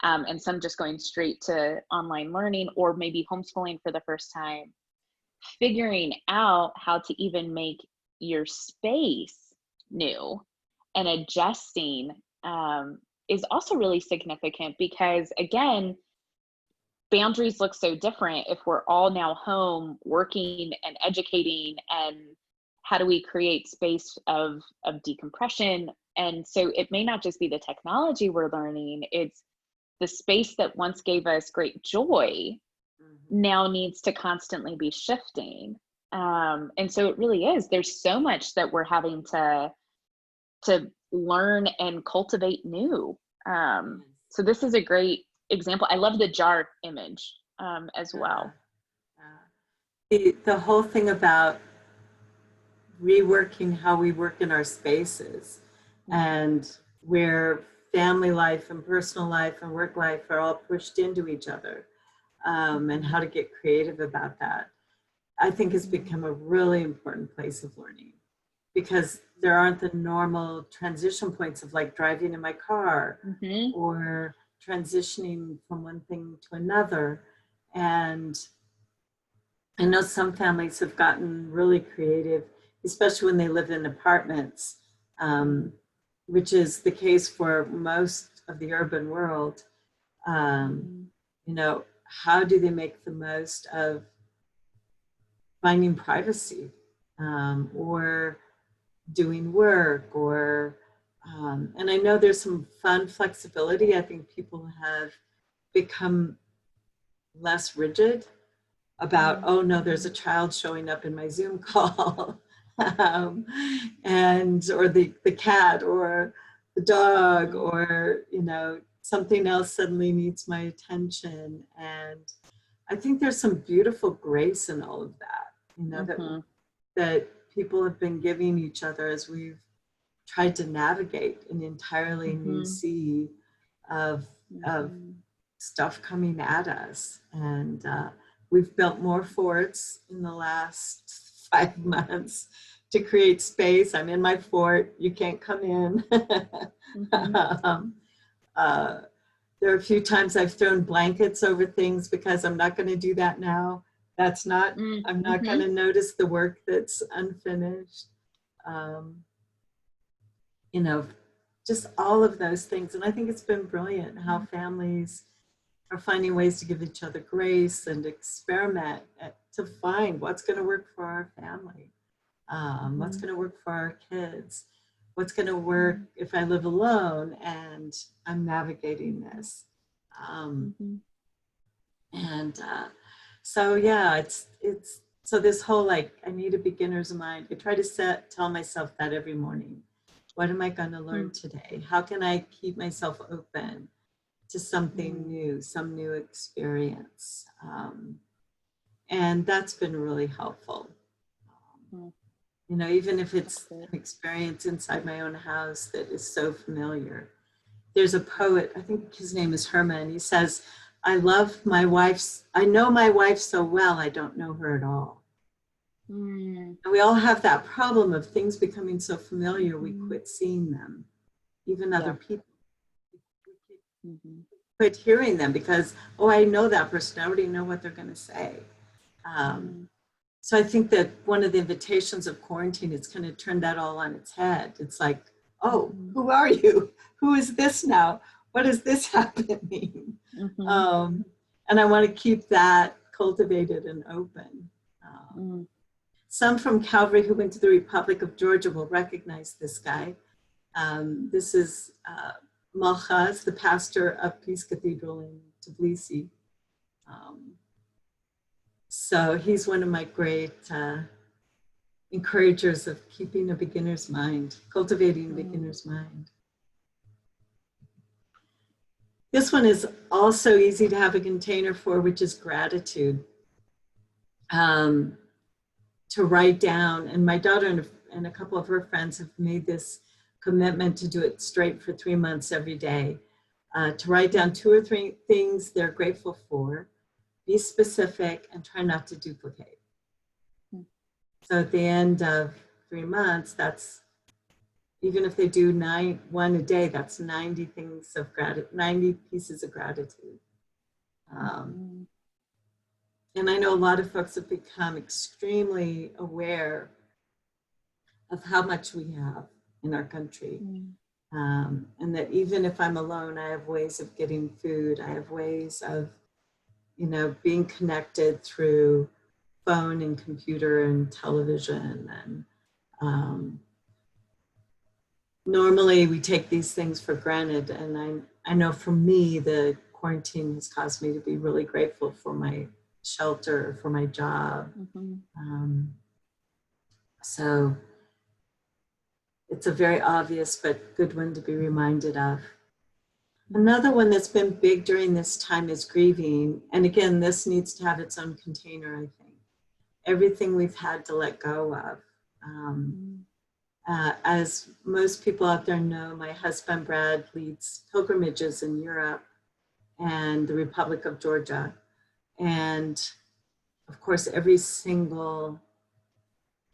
Speaker 1: and some just going straight to online learning, or maybe homeschooling for the first time, figuring out how to even make your space new and adjusting is also really significant, because again, boundaries look so different if we're all now home working and educating, and how do we create space of decompression? And so it may not just be the technology we're learning, it's the space that once gave us great joy now needs to constantly be shifting. And so it really is, there's so much that we're having to learn and cultivate new. So this is a great example. I love the jar image as well.
Speaker 2: The whole thing about reworking how we work in our spaces, and where family life and personal life and work life are all pushed into each other, and how to get creative about that, I think has become a really important place of learning, because there aren't the normal transition points of like driving in my car or transitioning from one thing to another. And I know some families have gotten really creative, especially when they live in apartments, which is the case for most of the urban world. You know, how do they make the most of finding privacy, or doing work, or and I know there's some fun flexibility. I think people have become less rigid about, oh no, there's a child showing up in my Zoom call, and or the cat or the dog, or you know, something else suddenly needs my attention. And I think there's some beautiful grace in all of that, you know, that people have been giving each other as we've tried to navigate an entirely new sea of stuff coming at us. And we've built more forts in the last 5 months to create space. I'm in my fort, you can't come in. There are a few times I've thrown blankets over things because I'm not going to do that now. That's not, I'm not going to notice the work that's unfinished. You know, just all of those things. And I think it's been brilliant how families are finding ways to give each other grace and experiment to find what's going to work for our family, what's going to work for our kids, what's going to work if I live alone and I'm navigating this. So yeah, it's so this whole like, I need a beginner's mind. I try to tell myself that every morning. What am I going to learn today? How can I keep myself open to something new, some new experience? And that's been really helpful. You know, even if it's an experience inside my own house that is so familiar. There's a poet, I think his name is Herman. He says, I know my wife so well, I don't know her at all. And we all have that problem of things becoming so familiar, we quit seeing them, even other people. We quit hearing them because, oh, I know that person, I already know what they're going to say. So I think that one of the invitations of quarantine is kind of turn that all on its head. It's like, oh, who are you? Who is this now? What is this happening? And I want to keep that cultivated and open. Some from Calvary who went to the Republic of Georgia will recognize this guy. This is Malchaz, the pastor of Peace Cathedral in Tbilisi. So he's one of my great encouragers of keeping a beginner's mind, cultivating a beginner's mind. This one is also easy to have a container for, which is gratitude. To write down, and my daughter and a couple of her friends have made this commitment to do it straight for 3 months every day, to write down 2 or 3 things they're grateful for, be specific, and try not to duplicate. So at the end of 3 months, that's, even if they do 1 a day, that's 90 things of gratitude, 90 pieces of gratitude. And I know a lot of folks have become extremely aware of how much we have in our country. And that even if I'm alone, I have ways of getting food. I have ways of, being connected through phone and computer and television. And normally we take these things for granted. And I know for me, the quarantine has caused me to be really grateful for my shelter, for my job. So it's a very obvious but good one to be reminded of. Another one that's been big during this time is grieving. And again, this needs to have its own container, I think. Everything we've had to let go of. As most people out there know, my husband, Brad, leads pilgrimages in Europe and the Republic of Georgia. And of course, every single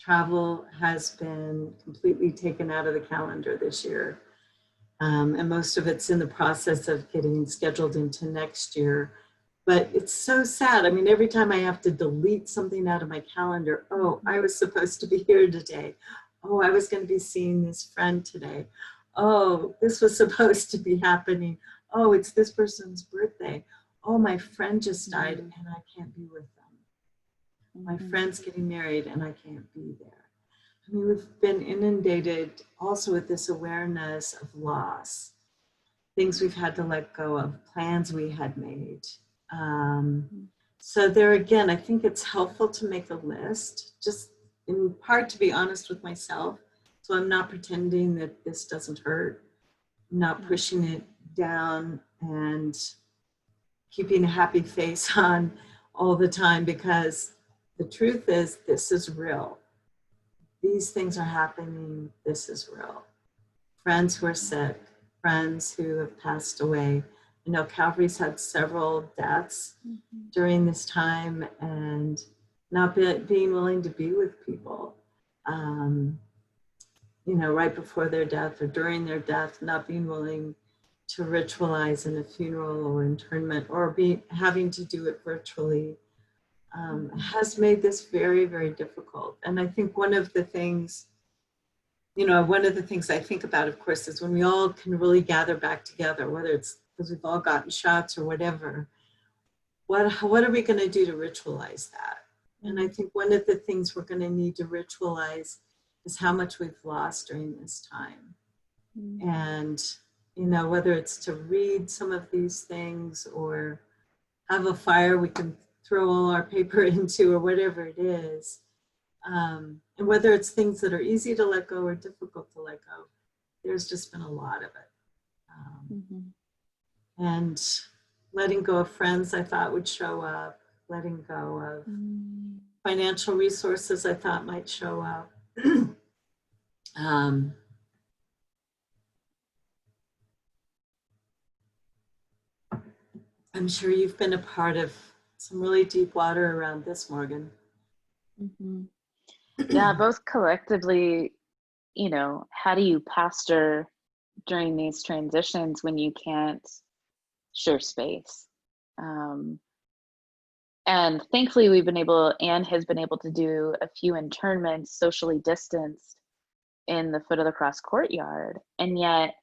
Speaker 2: travel has been completely taken out of the calendar this year. And most of it's in the process of getting scheduled into next year. But it's so sad. I mean, every time I have to delete something out of my calendar, oh, I was supposed to be here today. Oh, I was going to be seeing this friend today. Oh, this was supposed to be happening. Oh, it's this person's birthday. Oh, my friend just died and I can't be with them. My friend's getting married and I can't be there. I mean, we've been inundated also with this awareness of loss, things we've had to let go of, plans we had made. So there again, I think it's helpful to make a list, just in part to be honest with myself. So I'm not pretending that this doesn't hurt, I'm not pushing it down and keeping a happy face on all the time, because the truth is this is real. These things are happening. This is real. Friends who are sick, friends who have passed away. I know Calvary's had several deaths during this time, and not being willing to be with people, right before their death or during their death, not being willing to ritualize in a funeral or internment, or having to do it virtually. Has made this very, very difficult. And I think one of the things I think about, of course, is when we all can really gather back together, whether it's because we've all gotten shots or whatever, what are we going to do to ritualize that? And I think one of the things we're going to need to ritualize is how much we've lost during this time. And, whether it's to read some of these things or have a fire we can throw all our paper into, or whatever it is. And whether it's things that are easy to let go or difficult to let go, there's just been a lot of it. And letting go of friends I thought would show up, letting go of financial resources I thought might show up. I'm sure you've been a part of some really deep water around this, Morgan.
Speaker 1: Yeah, both collectively, how do you pastor during these transitions when you can't share space? And thankfully Anne has been able to do a few internments socially distanced in the foot of the cross courtyard. And yet,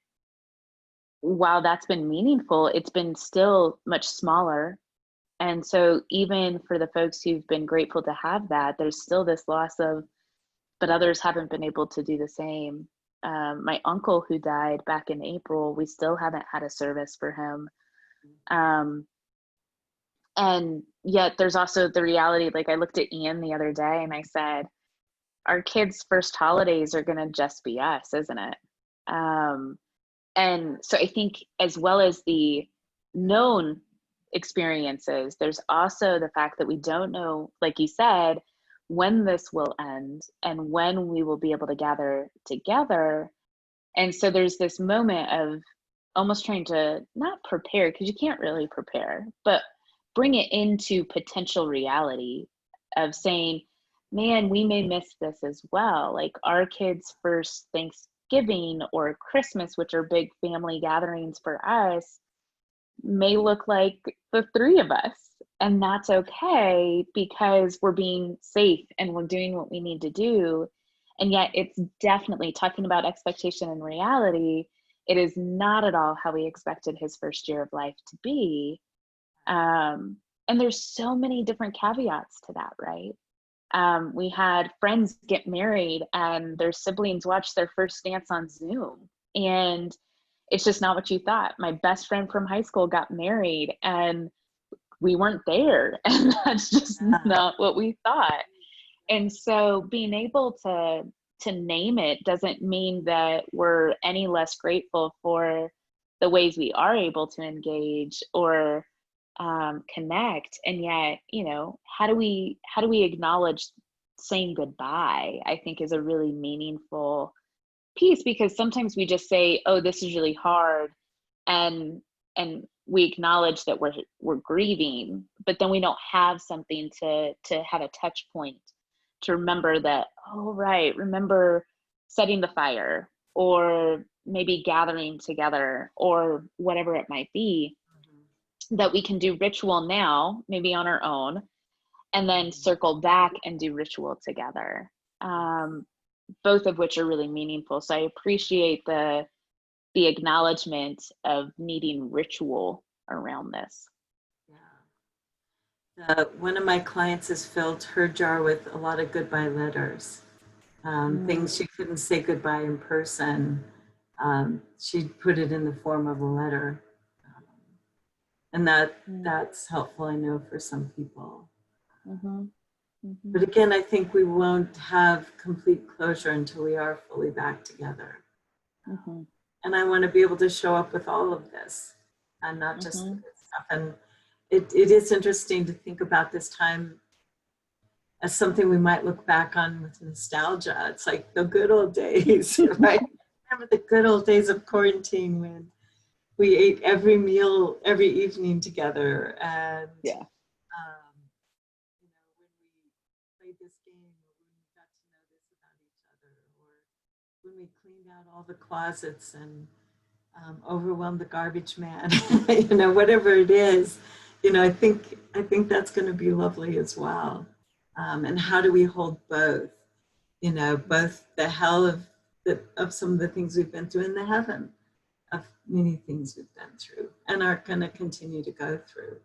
Speaker 1: while that's been meaningful, it's been still much smaller. And so even for the folks who've been grateful to have that, there's still this loss of, but others haven't been able to do the same. My uncle who died back in April, we still haven't had a service for him. And yet there's also the reality, like I looked at Ian the other day and I said, our kids' first holidays are gonna just be us, isn't it? And so I think as well as the known experiences, there's also the fact that we don't know, like you said, when this will end and when we will be able to gather together. And so there's this moment of almost trying to not prepare, because you can't really prepare, but bring it into potential reality of saying, man, we may miss this as well. Like our kids' first Thanksgiving or Christmas, which are big family gatherings for us, may look like the three of us. And that's okay, because we're being safe and we're doing what we need to do. And yet it's definitely talking about expectation and reality. It is not at all how we expected his first year of life to be. And there's so many different caveats to that, right? We had friends get married and their siblings watch their first dance on Zoom. And it's just not what you thought. My best friend from high school got married and we weren't there. And that's just not what we thought. And so being able to name it doesn't mean that we're any less grateful for the ways we are able to engage or connect. And yet, you know, how do we acknowledge saying goodbye, I think is a really meaningful piece, because sometimes we just say, oh, this is really hard, and we acknowledge that we're grieving, but then we don't have something to have a touch point to remember that, oh right, remember setting the fire, or maybe gathering together, or whatever it might be, that we can do ritual now, maybe on our own, and then circle back and do ritual together. Both of which are really meaningful. So I appreciate the acknowledgement of needing ritual around this.
Speaker 2: Yeah. One of my clients has filled her jar with a lot of goodbye letters. Things she couldn't say goodbye in person. She put it in the form of a letter. And that's helpful, I know, for some people. But again, I think we won't have complete closure until we are fully back together. And I want to be able to show up with all of this and not just the good stuff. And it is interesting to think about this time as something we might look back on with nostalgia. It's like the good old days, right? Remember the good old days of quarantine when we ate every meal every evening together, and you know, when we played this game, or when we got to know this about each other, or when we cleaned out all the closets and overwhelmed the garbage man, you know, whatever it is, you know, I think that's going to be lovely as well. And how do we hold both? You know, both the hell of some of the things we've been through and the heaven of many things we've been through and are going to continue to go through.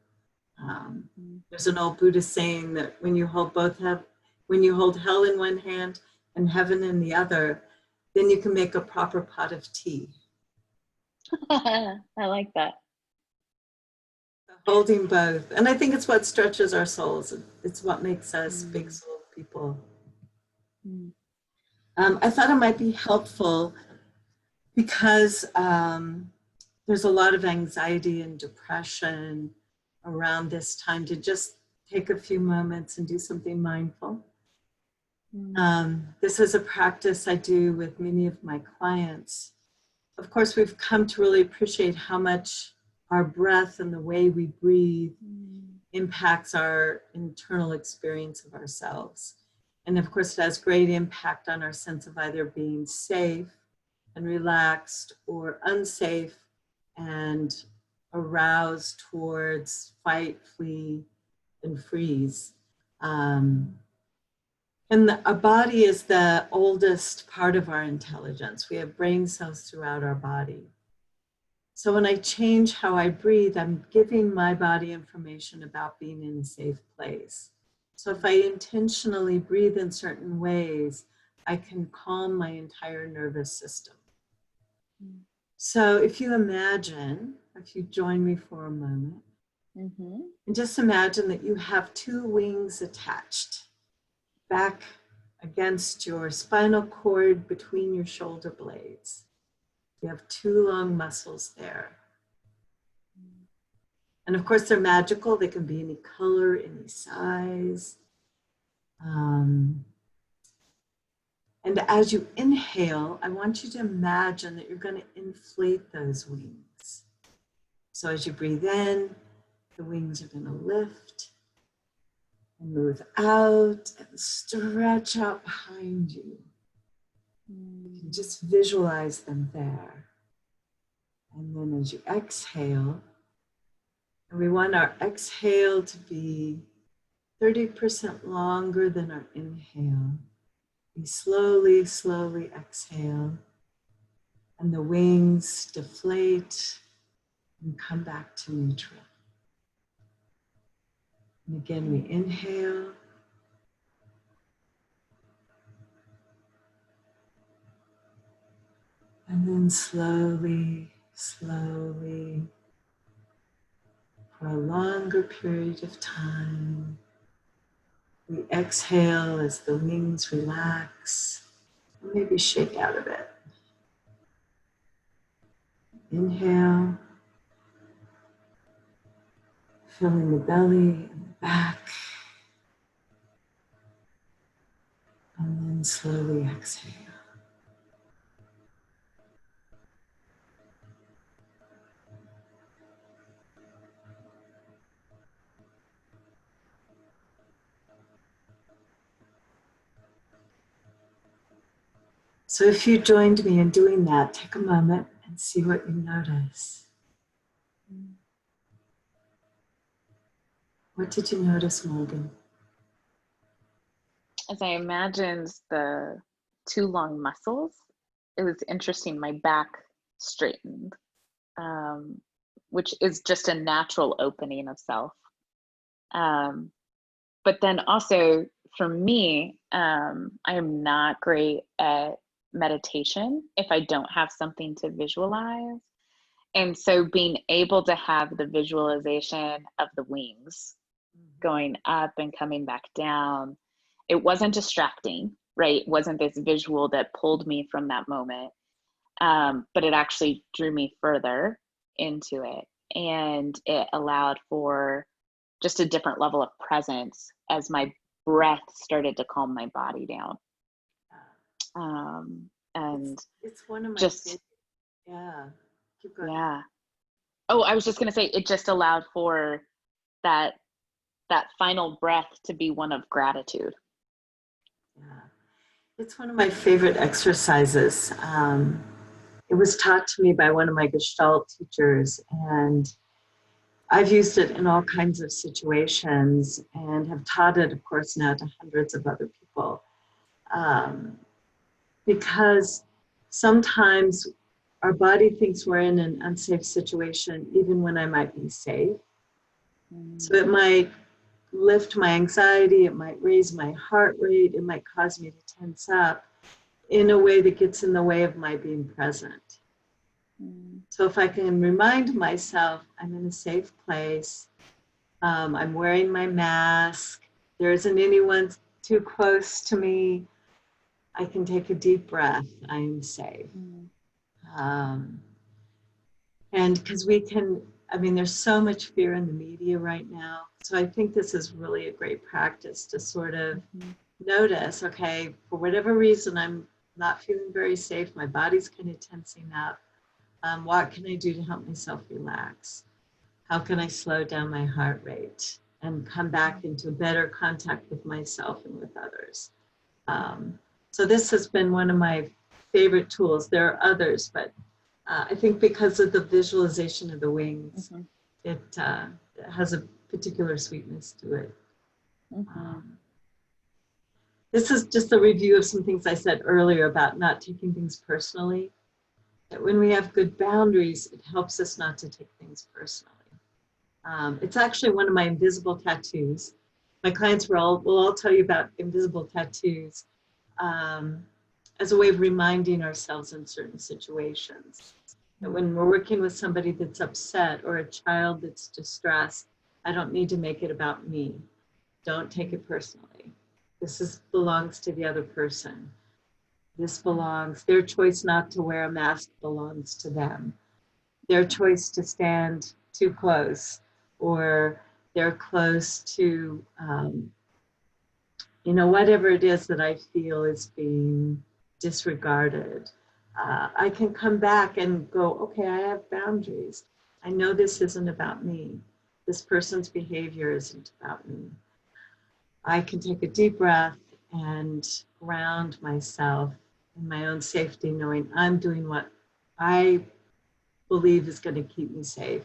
Speaker 2: There's an old Buddhist saying that when you hold hell in one hand and heaven in the other, then you can make a proper pot of tea.
Speaker 1: I like that.
Speaker 2: Holding both. And I think it's what stretches our souls. It's what makes us big soul people. I thought it might be helpful because there's a lot of anxiety and depression around this time to just take a few moments and do something mindful. This is a practice I do with many of my clients. Of course, we've come to really appreciate how much our breath and the way we breathe impacts our internal experience of ourselves. And of course, it has great impact on our sense of either being safe and relaxed, or unsafe and aroused towards fight, flee, and freeze. And our body is the oldest part of our intelligence. We have brain cells throughout our body. So when I change how I breathe, I'm giving my body information about being in a safe place. So if I intentionally breathe in certain ways, I can calm my entire nervous system. So if you imagine, if you join me for a moment, and just imagine that you have two wings attached back against your spinal cord between your shoulder blades. You have two long muscles there. And of course, they're magical. They can be any color, any size. And as you inhale, I want you to imagine that you're going to inflate those wings. So as you breathe in, the wings are going to lift and move out and stretch out behind you. You can just visualize them there. And then as you exhale, and we want our exhale to be 30% longer than our inhale. We slowly, slowly exhale, and the wings deflate and come back to neutral. And again, we inhale. And then slowly, slowly, for a longer period of time, we exhale as the wings relax, and maybe shake out a bit. Inhale, filling the belly and the back, and then slowly exhale. So if you joined me in doing that, take a moment and see what you notice. What did you notice, Morgan?
Speaker 1: As I imagined the two long muscles, it was interesting. My back straightened, which is just a natural opening of self. But then also for me, I am not great at meditation if I don't have something to visualize. And so being able to have the visualization of the wings going up and coming back down, it wasn't distracting, right? It wasn't this visual that pulled me from that moment, but it actually drew me further into it. And it allowed for just a different level of presence as my breath started to calm my body down. And
Speaker 2: it's one of my
Speaker 1: just
Speaker 2: favorite. Yeah. Keep going.
Speaker 1: Yeah. Oh, I was just going to say, it just allowed for that final breath to be one of gratitude.
Speaker 2: Yeah. It's one of my favorite exercises. It was taught to me by one of my Gestalt teachers, and I've used it in all kinds of situations and have taught it, of course, now to hundreds of other people. Because sometimes our body thinks we're in an unsafe situation, even when I might be safe. So it might lift my anxiety, it might raise my heart rate, it might cause me to tense up in a way that gets in the way of my being present. So if I can remind myself I'm in a safe place, I'm wearing my mask, there isn't anyone too close to me, I can take a deep breath, I am safe. And because there's so much fear in the media right now. So I think this is really a great practice to sort of notice, okay, for whatever reason, I'm not feeling very safe. My body's kind of tensing up. What can I do to help myself relax? How can I slow down my heart rate and come back into better contact with myself and with others? So this has been one of my favorite tools. There are others, but I think because of the visualization of the wings, it has a particular sweetness to it. This is just a review of some things I said earlier about not taking things personally. That when we have good boundaries, it helps us not to take things personally. It's actually one of my invisible tattoos. My clients will all tell you about invisible tattoos as a way of reminding ourselves in certain situations. That when we're working with somebody that's upset or a child that's distressed, I don't need to make it about me. Don't take it personally. This belongs to the other person. Their choice not to wear a mask belongs to them. Their choice to stand too close, or they're close to you know, whatever it is that I feel is being disregarded, I can come back and go, okay, I have boundaries. I know this isn't about me. This person's behavior isn't about me. I can take a deep breath and ground myself in my own safety, knowing I'm doing what I believe is going to keep me safe.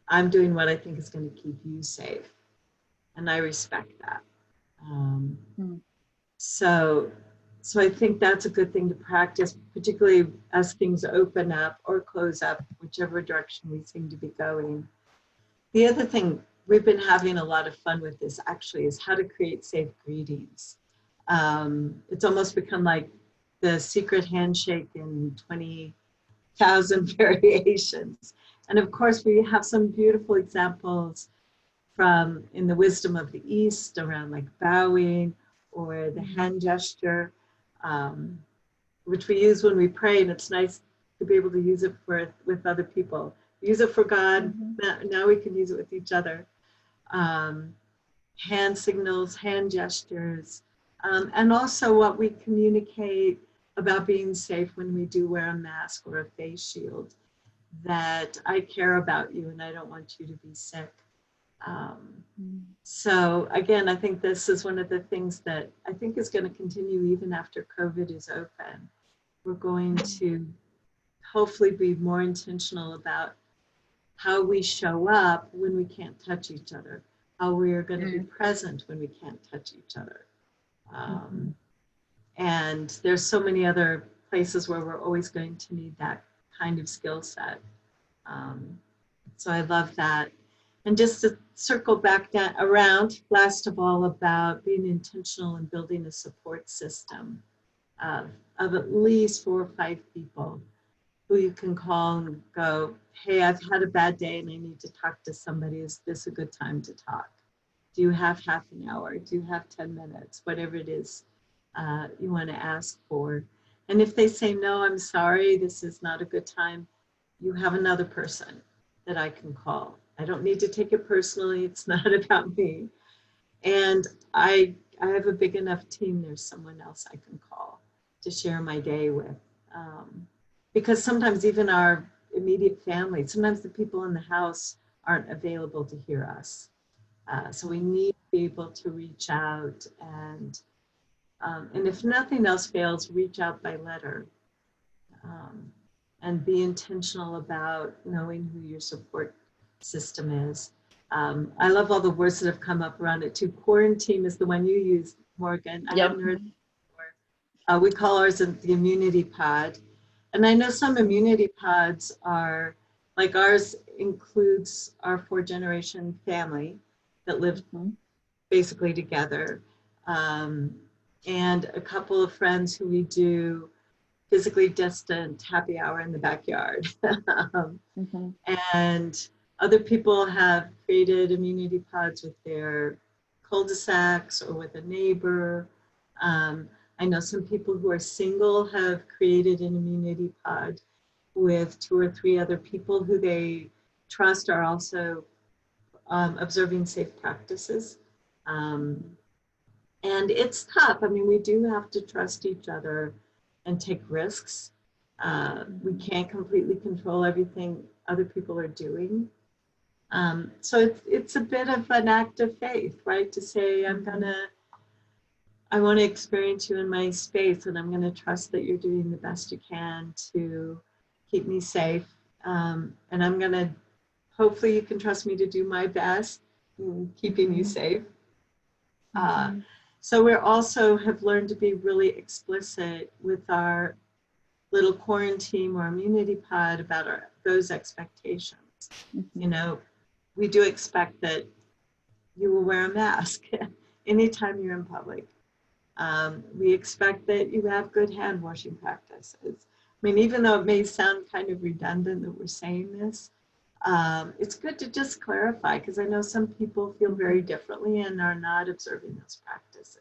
Speaker 2: I'm doing what I think is going to keep you safe. And I respect that.
Speaker 1: Mm.
Speaker 2: So I think that's a good thing to practice, particularly as things open up or close up, whichever direction we seem to be going. The other thing we've been having a lot of fun with this actually is how to create safe greetings. It's almost become like the secret handshake in 20,000 variations. And of course, we have some beautiful examples from in the wisdom of the East around like bowing or the hand gesture, which we use when we pray, and it's nice to be able to use it with other people. Use it for God, now we can use it with each other. Hand signals, hand gestures, and also what we communicate about being safe when we do wear a mask or a face shield, that I care about you and I don't want you to be sick. So again, I think this is one of the things that I think is going to continue even after COVID is open. We're going to hopefully be more intentional about how we show up when we can't touch each other, how we are going to be present when we can't touch each other. And there's so many other places where we're always going to need that kind of skill set. So I love that. And just to circle back around, last of all, about being intentional and building a support system of at least 4 or 5 people who you can call and go, hey, I've had a bad day and I need to talk to somebody. Is this a good time to talk? Do you have half an hour? Do you have 10 minutes? Whatever it is you want to ask for. And if they say, no, I'm sorry, this is not a good time, you have another person that I can call. I don't need to take it personally. It's not about me. And I have a big enough team. There's someone else I can call to share my day with. Because sometimes even our immediate family, sometimes the people in the house aren't available to hear us. So we need to be able to reach out and if nothing else fails, reach out by letter and be intentional about knowing who your support system is. I love all the words that have come up around it too. Quarantine is the one you used, Morgan. I hadn't heard it before. We call ours the immunity pod. And I know some immunity pods are, like ours includes our 4-generation family that lived basically together. And a couple of friends who we do physically distant happy hour in the backyard. And other people have created immunity pods with their cul-de-sacs or with a neighbor. I know some people who are single have created an immunity pod with 2 or 3 other people who they trust are also observing safe practices. And it's tough. I mean, we do have to trust each other and take risks. We can't completely control everything other people are doing. So it's a bit of an act of faith, right? To say, I want to experience you in my space, and I'm going to trust that you're doing the best you can to keep me safe. And I'm going to, hopefully you can trust me to do my best in keeping you safe. So we also have learned to be really explicit with our little quarantine or immunity pod about those expectations. You know, we do expect that you will wear a mask anytime you're in public. We expect that you have good hand washing practices. I mean, even though it may sound kind of redundant that we're saying this, it's good to just clarify, because I know some people feel very differently and are not observing those practices.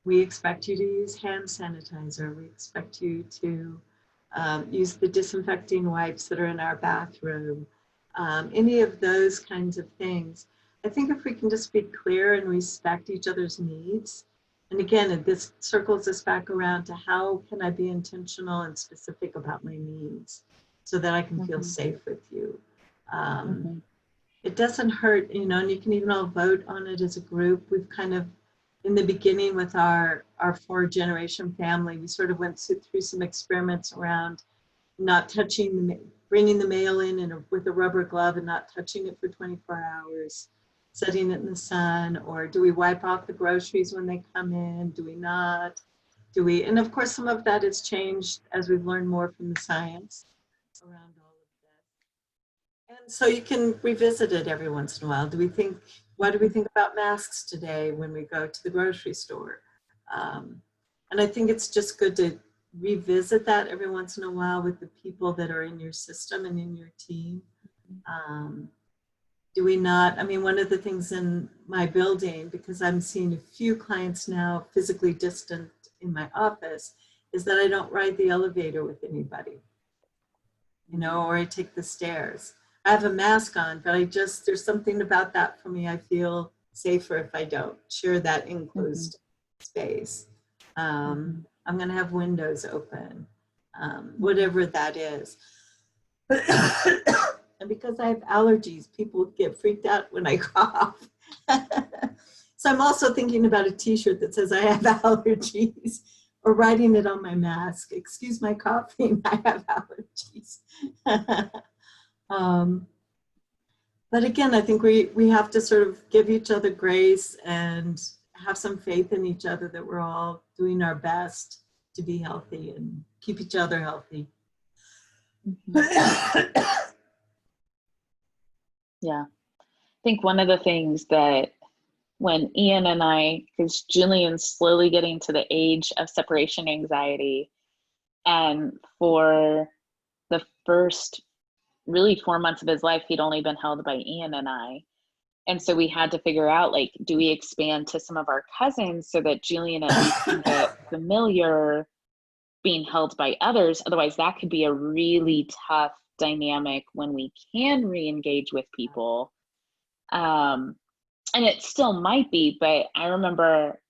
Speaker 2: We expect you to use hand sanitizer. We expect you to use the disinfecting wipes that are in our bathroom. Any of those kinds of things. I think if we can just be clear and respect each other's needs, and again, this circles us back around to how can I be intentional and specific about my needs so that I can feel safe with you. It doesn't hurt, you know, and you can even all vote on it as a group. We've kind of, in the beginning with our 4-generation family, we sort of went through some experiments around not touching, bringing the mail in with a rubber glove and not touching it for 24 hours, setting it in the sun, or do we wipe off the groceries when they come in? Do we not? Do we? And of course, some of that has changed as we've learned more from the science around all of that. And so you can revisit it every once in a while. What do we think about masks today when we go to the grocery store? And I think it's just good to revisit that every once in a while with the people that are in your system and in your team. Do we not? I mean, one of the things in my building, because I'm seeing a few clients now physically distant in my office, is that I don't ride the elevator with anybody, you know, or I take the stairs. I have a mask on, but there's something about that for me. I feel safer if I don't share that enclosed space. I'm going to have windows open, whatever that is. And because I have allergies, people get freaked out when I cough. So I'm also thinking about a t-shirt that says I have allergies, or writing it on my mask. Excuse my coughing, I have allergies. But again, I think we have to sort of give each other grace and have some faith in each other that we're all doing our best to be healthy and keep each other healthy.
Speaker 1: Yeah. I think one of the things that when Ian and I, because Julian's slowly getting to the age of separation anxiety, and for the first really 4 months of his life, he'd only been held by Ian and I. And so we had to figure out, like, do we expand to some of our cousins so that Julian at least can get familiar being held by others? Otherwise, that could be a really tough dynamic when we can re-engage with people. And it still might be, but I remember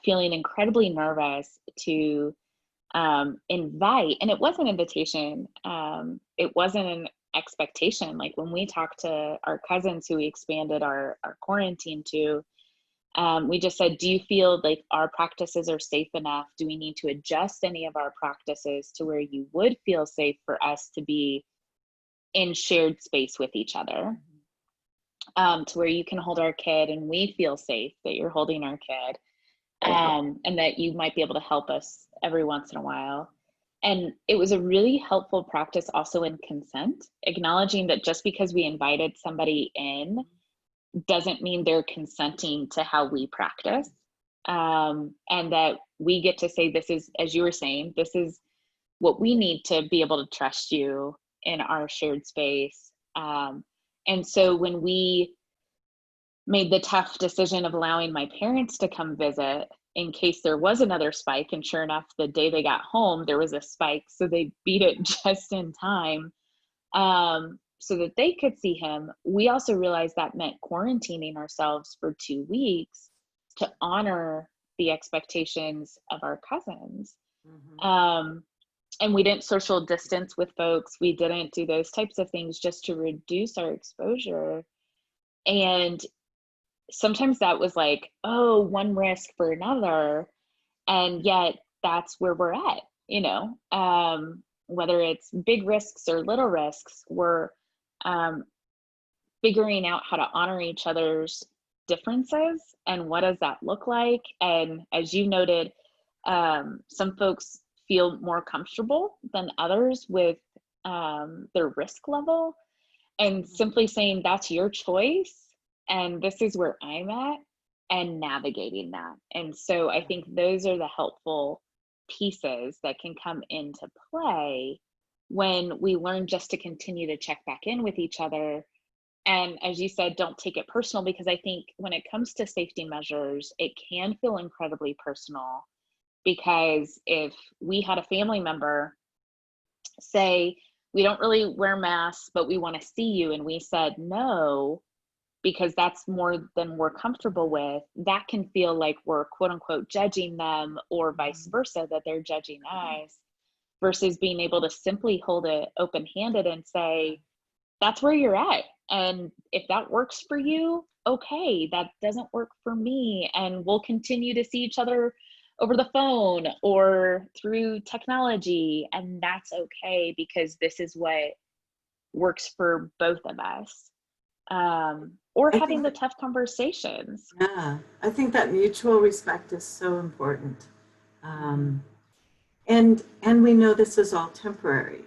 Speaker 1: feeling incredibly nervous to invite, and it was an invitation. It wasn't an expectation. Like when we talked to our cousins who we expanded our quarantine to, we just said, do you feel like our practices are safe enough? Do we need to adjust any of our practices to where you would feel safe for us to be in shared space with each other? To where you can hold our kid and we feel safe that you're holding our kid, and that you might be able to help us every once in a while. And it was a really helpful practice also in consent, acknowledging that just because we invited somebody in doesn't mean they're consenting to how we practice. And that we get to say, this is, as you were saying, this is what we need to be able to trust you in our shared space. And so when we made the tough decision of allowing my parents to come visit in case there was another spike, and sure enough, the day they got home, there was a spike. So they beat it just in time so that they could see him. We also realized that meant quarantining ourselves for 2 weeks to honor the expectations of our cousins. And we didn't social distance with folks. We didn't do those types of things just to reduce our exposure. And sometimes that was like, oh, one risk for another. And yet that's where we're at, you know, whether it's big risks or little risks, we're figuring out how to honor each other's differences and what does that look like. And as you noted, some folks feel more comfortable than others with their risk level, and simply saying that's your choice and this is where I'm at, and navigating that. And so I think those are the helpful pieces that can come into play when we learn just to continue to check back in with each other. And as you said, don't take it personal, because I think when it comes to safety measures, it can feel incredibly personal. Because if we had a family member say, we don't really wear masks, but we want to see you, and we said no, because that's more than we're comfortable with, that can feel like we're quote unquote judging them, or vice versa, that they're judging us, versus being able to simply hold it open-handed and say, that's where you're at. And if that works for you, okay, that doesn't work for me. And we'll continue to see each other over the phone or through technology. And that's okay, because this is what works for both of us. Or
Speaker 2: I
Speaker 1: having
Speaker 2: think
Speaker 1: the tough conversations.
Speaker 2: Yeah, I think that mutual respect is so important. And we know this is all temporary.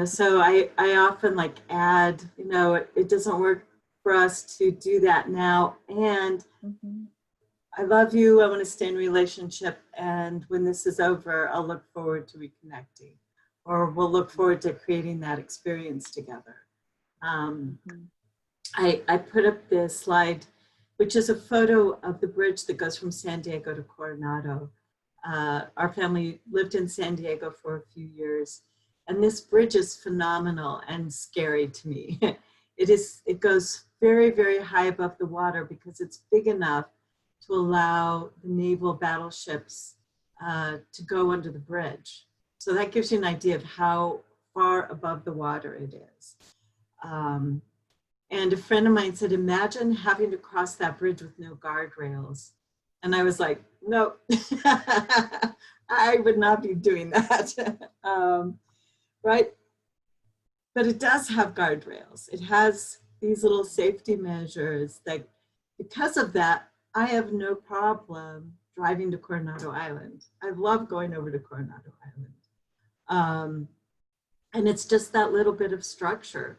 Speaker 2: So I often like add, it doesn't work for us to do that now. And
Speaker 1: Mm-hmm.
Speaker 2: I love you. I want to stay in relationship. And when this is over, I'll look forward to reconnecting, or we'll look forward to creating that experience together. I put up this slide, which is a photo of the bridge that goes from San Diego to Coronado. Our family lived in San Diego for a few years, and this bridge is phenomenal and scary to me. It goes very, very high above the water because it's big enough to allow the naval battleships to go under the bridge. So that gives you an idea of how far above the water it is. And a friend of mine said, imagine having to cross that bridge with no guardrails. And I was like, no, I would not be doing that. Right? But it does have guardrails. It has these little safety measures that, because of that, I have no problem driving to Coronado Island. I love going over to Coronado Island. And it's just that little bit of structure.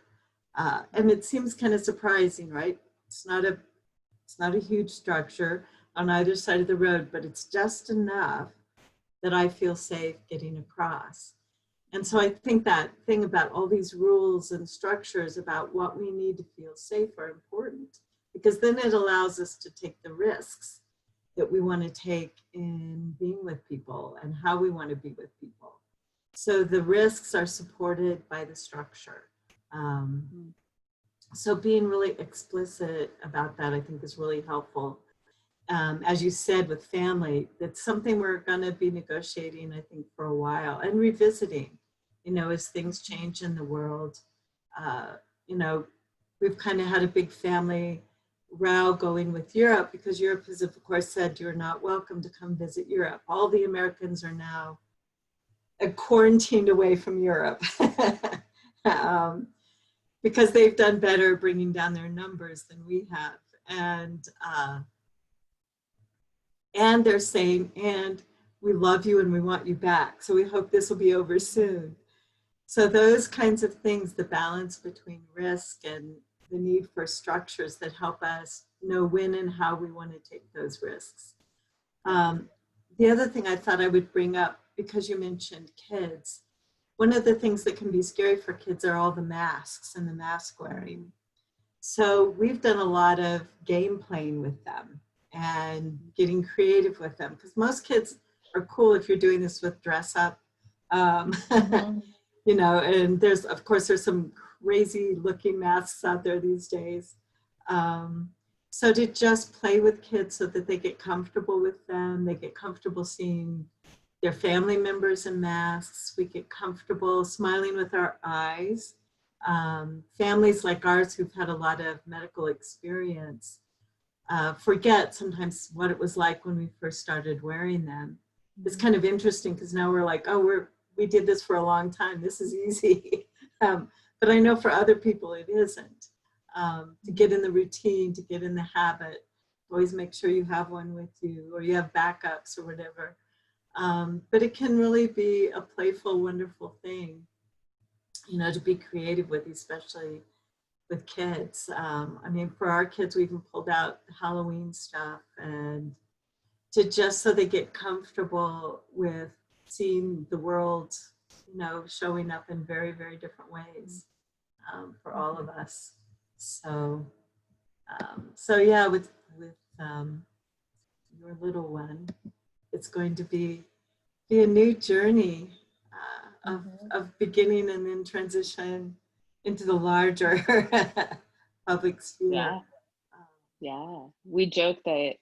Speaker 2: And it seems kind of surprising, right? It's not a huge structure on either side of the road, but it's just enough that I feel safe getting across. And so I think that thing about all these rules and structures about what we need to feel safe are important, because then it allows us to take the risks that we want to take in being with people and how we want to be with people. So the risks are supported by the structure. So being really explicit about that, I think, is really helpful. As you said, with family, that's something we're going to be negotiating, I think, for a while, and revisiting, as things change in the world. We've kind of had a big family row going with Europe, because Europe has, of course, said you're not welcome to come visit Europe. All the Americans are now quarantined away from Europe. Because they've done better bringing down their numbers than we have. And they're saying, and we love you and we want you back. So we hope this will be over soon. So those kinds of things, the balance between risk and the need for structures that help us know when and how we want to take those risks. The other thing I thought I would bring up, because you mentioned kids, one of the things that can be scary for kids are all the masks and the mask wearing. So we've done a lot of game playing with them and getting creative with them, because most kids are cool if you're doing this with dress up. And there's some crazy looking masks out there these days. So to just play with kids so that they get comfortable with them, they get comfortable seeing their family members in masks, we get comfortable smiling with our eyes. Families like ours who've had a lot of medical experience forget sometimes what it was like when we first started wearing them. It's kind of interesting, because now we're like, oh, we did this for a long time, this is easy. But I know for other people it isn't. To get in the routine, to get in the habit, always make sure you have one with you, or you have backups or whatever. But it can really be a playful, wonderful thing, to be creative with, especially with kids. For our kids, we even pulled out Halloween stuff, and just so they get comfortable with seeing the world, showing up in very, very different ways for all of us. So yeah, with your little one, it's going to be a new journey of beginning and then transition into the larger public sphere.
Speaker 1: Yeah. Yeah. We joke that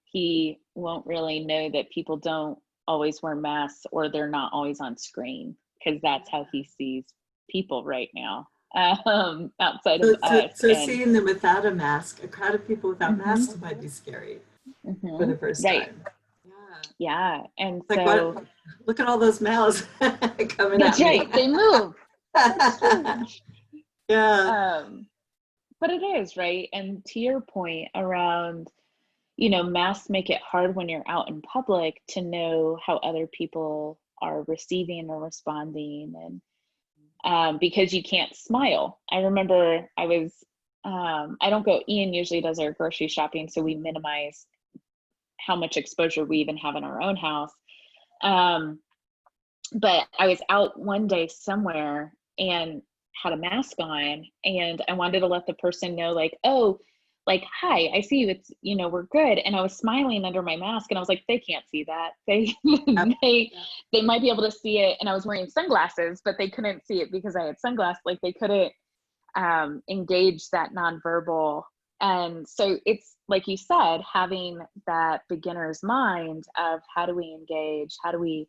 Speaker 1: he won't really know that people don't always wear masks or they're not always on screen, because that's how he sees people right now, outside of us.
Speaker 2: So
Speaker 1: And
Speaker 2: seeing them without a mask, a crowd of people without
Speaker 1: mhm,
Speaker 2: masks might be scary for the
Speaker 1: mhm,
Speaker 2: first
Speaker 1: right.
Speaker 2: time. Yeah.
Speaker 1: Yeah. And
Speaker 2: Like what?
Speaker 1: so
Speaker 2: Look at all those mouths coming
Speaker 1: that's
Speaker 2: at me.
Speaker 1: right. They move. It's true.
Speaker 2: Yeah.
Speaker 1: Um, but it is, right. And to your point around, masks make it hard when you're out in public to know how other people are receiving or responding. And because you can't smile. I remember I don't go, Ian usually does our grocery shopping, so we minimize how much exposure we even have in our own house. Um, but I was out one day somewhere and had a mask on, and I wanted to let the person know, like, oh, like, hi, I see you, it's, we're good. And I was smiling under my mask, and I was like, they can't see that. They
Speaker 2: Yep.
Speaker 1: they might be able to see it. And I was wearing sunglasses, but they couldn't see it because I had sunglasses. Like, they couldn't engage that nonverbal. And so it's like you said, having that beginner's mind of how do we engage, how do we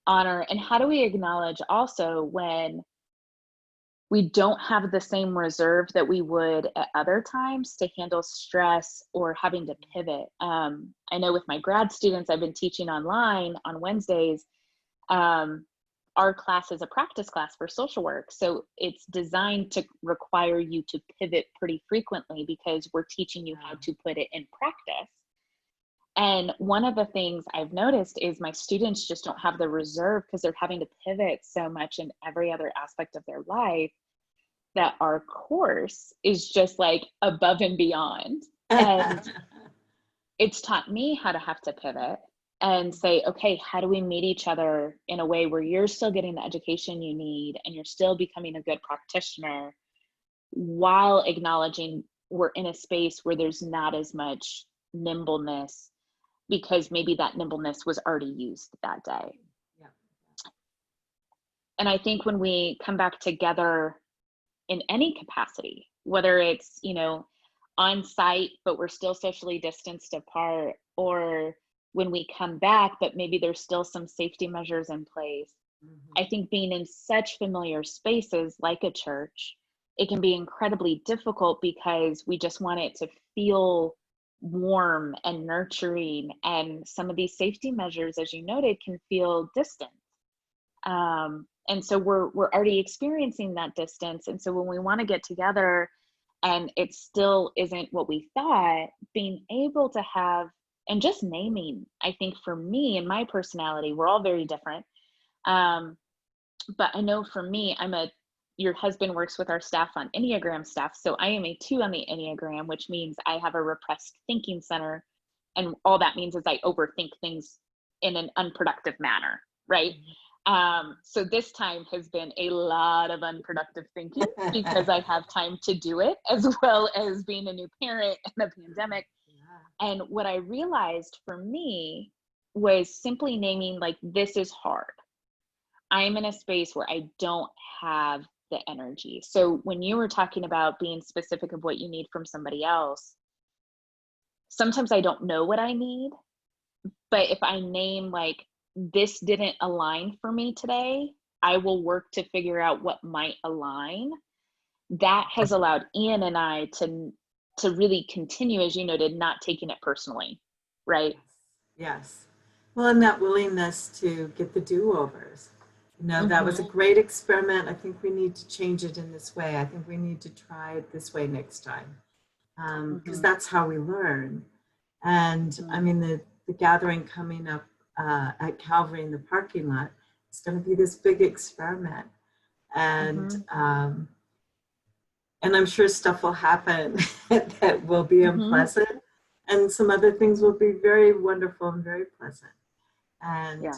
Speaker 1: honor, and how do we acknowledge also when we don't have the same reserve that we would at other times to handle stress or having to pivot. I know with my grad students, I've been teaching online on Wednesdays. Our class is a practice class for social work. So it's designed to require you to pivot pretty frequently because we're teaching you how to put it in practice. And one of the things I've noticed is my students just don't have the reserve because they're having to pivot so much in every other aspect of their life, that our course is just like above and beyond. And it's taught me how to have to pivot and say, okay, how do we meet each other in a way where you're still getting the education you need and you're still becoming a good practitioner, while acknowledging we're in a space where there's not as much nimbleness because maybe that nimbleness was already used that day.
Speaker 2: Yeah.
Speaker 1: And I think when we come back together in any capacity, whether it's, on site, but we're still socially distanced apart, or when we come back, but maybe there's still some safety measures in place.
Speaker 2: Mm-hmm.
Speaker 1: I think being in such familiar spaces like a church, it can be incredibly difficult because we just want it to feel warm and nurturing. And some of these safety measures, as you noted, can feel distant. And so we're already experiencing that distance. And so when we want to get together and it still isn't what we thought, being able to have, and just naming, I think for me and my personality, we're all very different. But I know for me, your husband works with our staff on Enneagram staff. So I am a 2 on the Enneagram, which means I have a repressed thinking center. And all that means is I overthink things in an unproductive manner, right? So this time has been a lot of unproductive thinking because I have time to do it, as well as being a new parent and a pandemic. Yeah. And what I realized for me was simply naming, like, this is hard. I'm in a space where I don't have the energy. So when you were talking about being specific of what you need from somebody else, sometimes I don't know what I need, but if I name, like, this didn't align for me today, I will work to figure out what might align. That has allowed Ian and I to really continue, as you noted, not taking it personally, right?
Speaker 2: Yes. Well, and that willingness to get the do-overs. That was a
Speaker 1: Mm-hmm.
Speaker 2: great experiment. I think we need to change it in this way. I think we need to try it this way next time. Because that's how we learn. And I mean, the gathering coming up at Calvary in the parking lot, it's going to be this big experiment. And and I'm sure stuff will happen that will be unpleasant, and some other things will be very wonderful and very pleasant. And
Speaker 1: Yeah.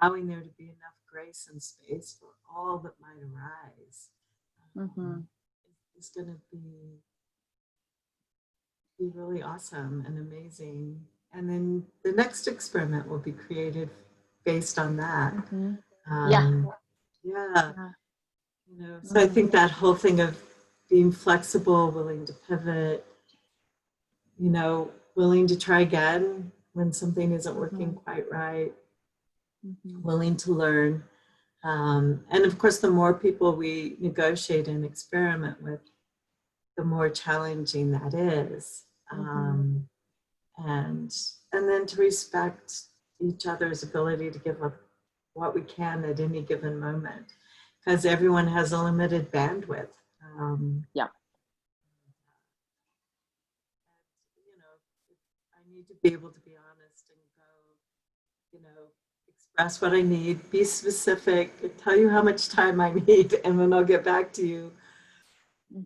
Speaker 2: allowing there to be enough grace and space for all that might arise is going to be really awesome and amazing. And then the next experiment will be created based on that.
Speaker 1: Yeah.
Speaker 2: Yeah. So I think that whole thing of being flexible, willing to pivot, willing to try again when something isn't working quite right, willing to learn. And of course, the more people we negotiate and experiment with, the more challenging that is. And then to respect each other's ability to give up what we can at any given moment, because everyone has a limited bandwidth.
Speaker 1: Yeah.
Speaker 2: I need to be able to be honest and go, express what I need, be specific, tell you how much time I need, and then I'll get back to you.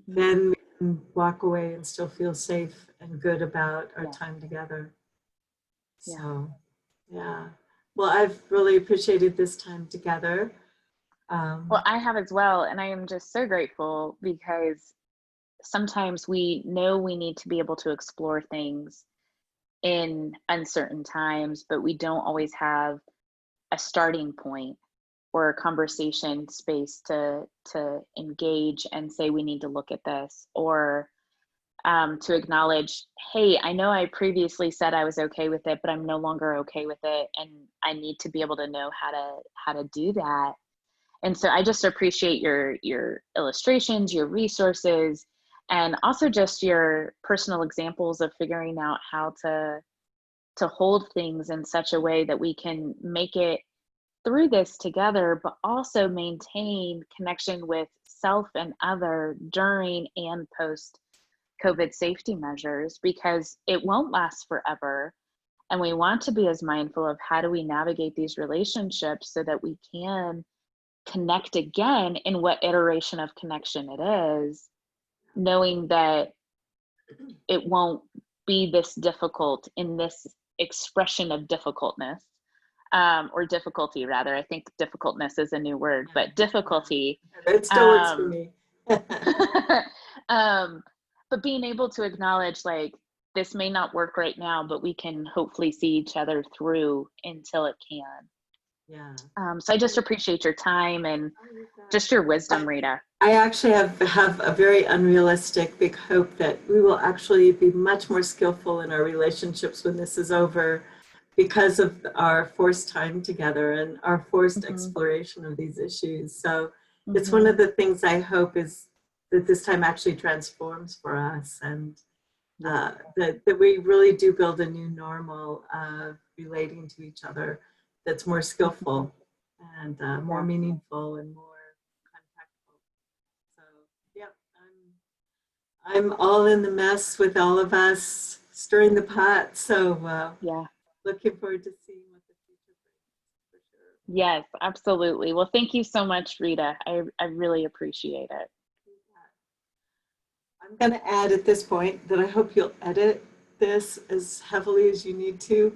Speaker 2: Then we can walk away and still feel safe and good about our time together. So, yeah. Well, I've really appreciated this time together.
Speaker 1: Well, I have as well. And I am just so grateful because sometimes we know we need to be able to explore things in uncertain times, but we don't always have a starting point or a conversation space to engage and say we need to look at this, or to acknowledge, hey, I know I previously said I was okay with it, but I'm no longer okay with it, and I need to be able to know how to do that. And so I just appreciate your illustrations, your resources, and also just your personal examples of figuring out how to hold things in such a way that we can make it through this together, but also maintain connection with self and other during and post COVID safety measures, because it won't last forever. And we want to be as mindful of how do we navigate these relationships so that we can connect again in what iteration of connection it is, knowing that it won't be this difficult in this expression of difficultness, or difficulty rather. I think difficultness is a new word, but difficulty.
Speaker 2: It still works for me.
Speaker 1: But being able to acknowledge, like, this may not work right now, but we can hopefully see each other through until it can.
Speaker 2: Yeah.
Speaker 1: So I just appreciate your time and just your wisdom, Rita.
Speaker 2: I actually have a very unrealistic big hope that we will actually be much more skillful in our relationships when this is over, because of our forced time together and our forced exploration of these issues. So it's one of the things I hope is that this time actually transforms for us, and that we really do build a new normal of relating to each other that's more skillful and more meaningful and more contactful. So yeah, I'm all in the mess with all of us stirring the pot. So looking forward to seeing what the future brings, for sure.
Speaker 1: Yes, absolutely. Well, thank you so much, Rita. I really appreciate it.
Speaker 2: I'm going to add at this point that I hope you'll edit this as heavily as you need to.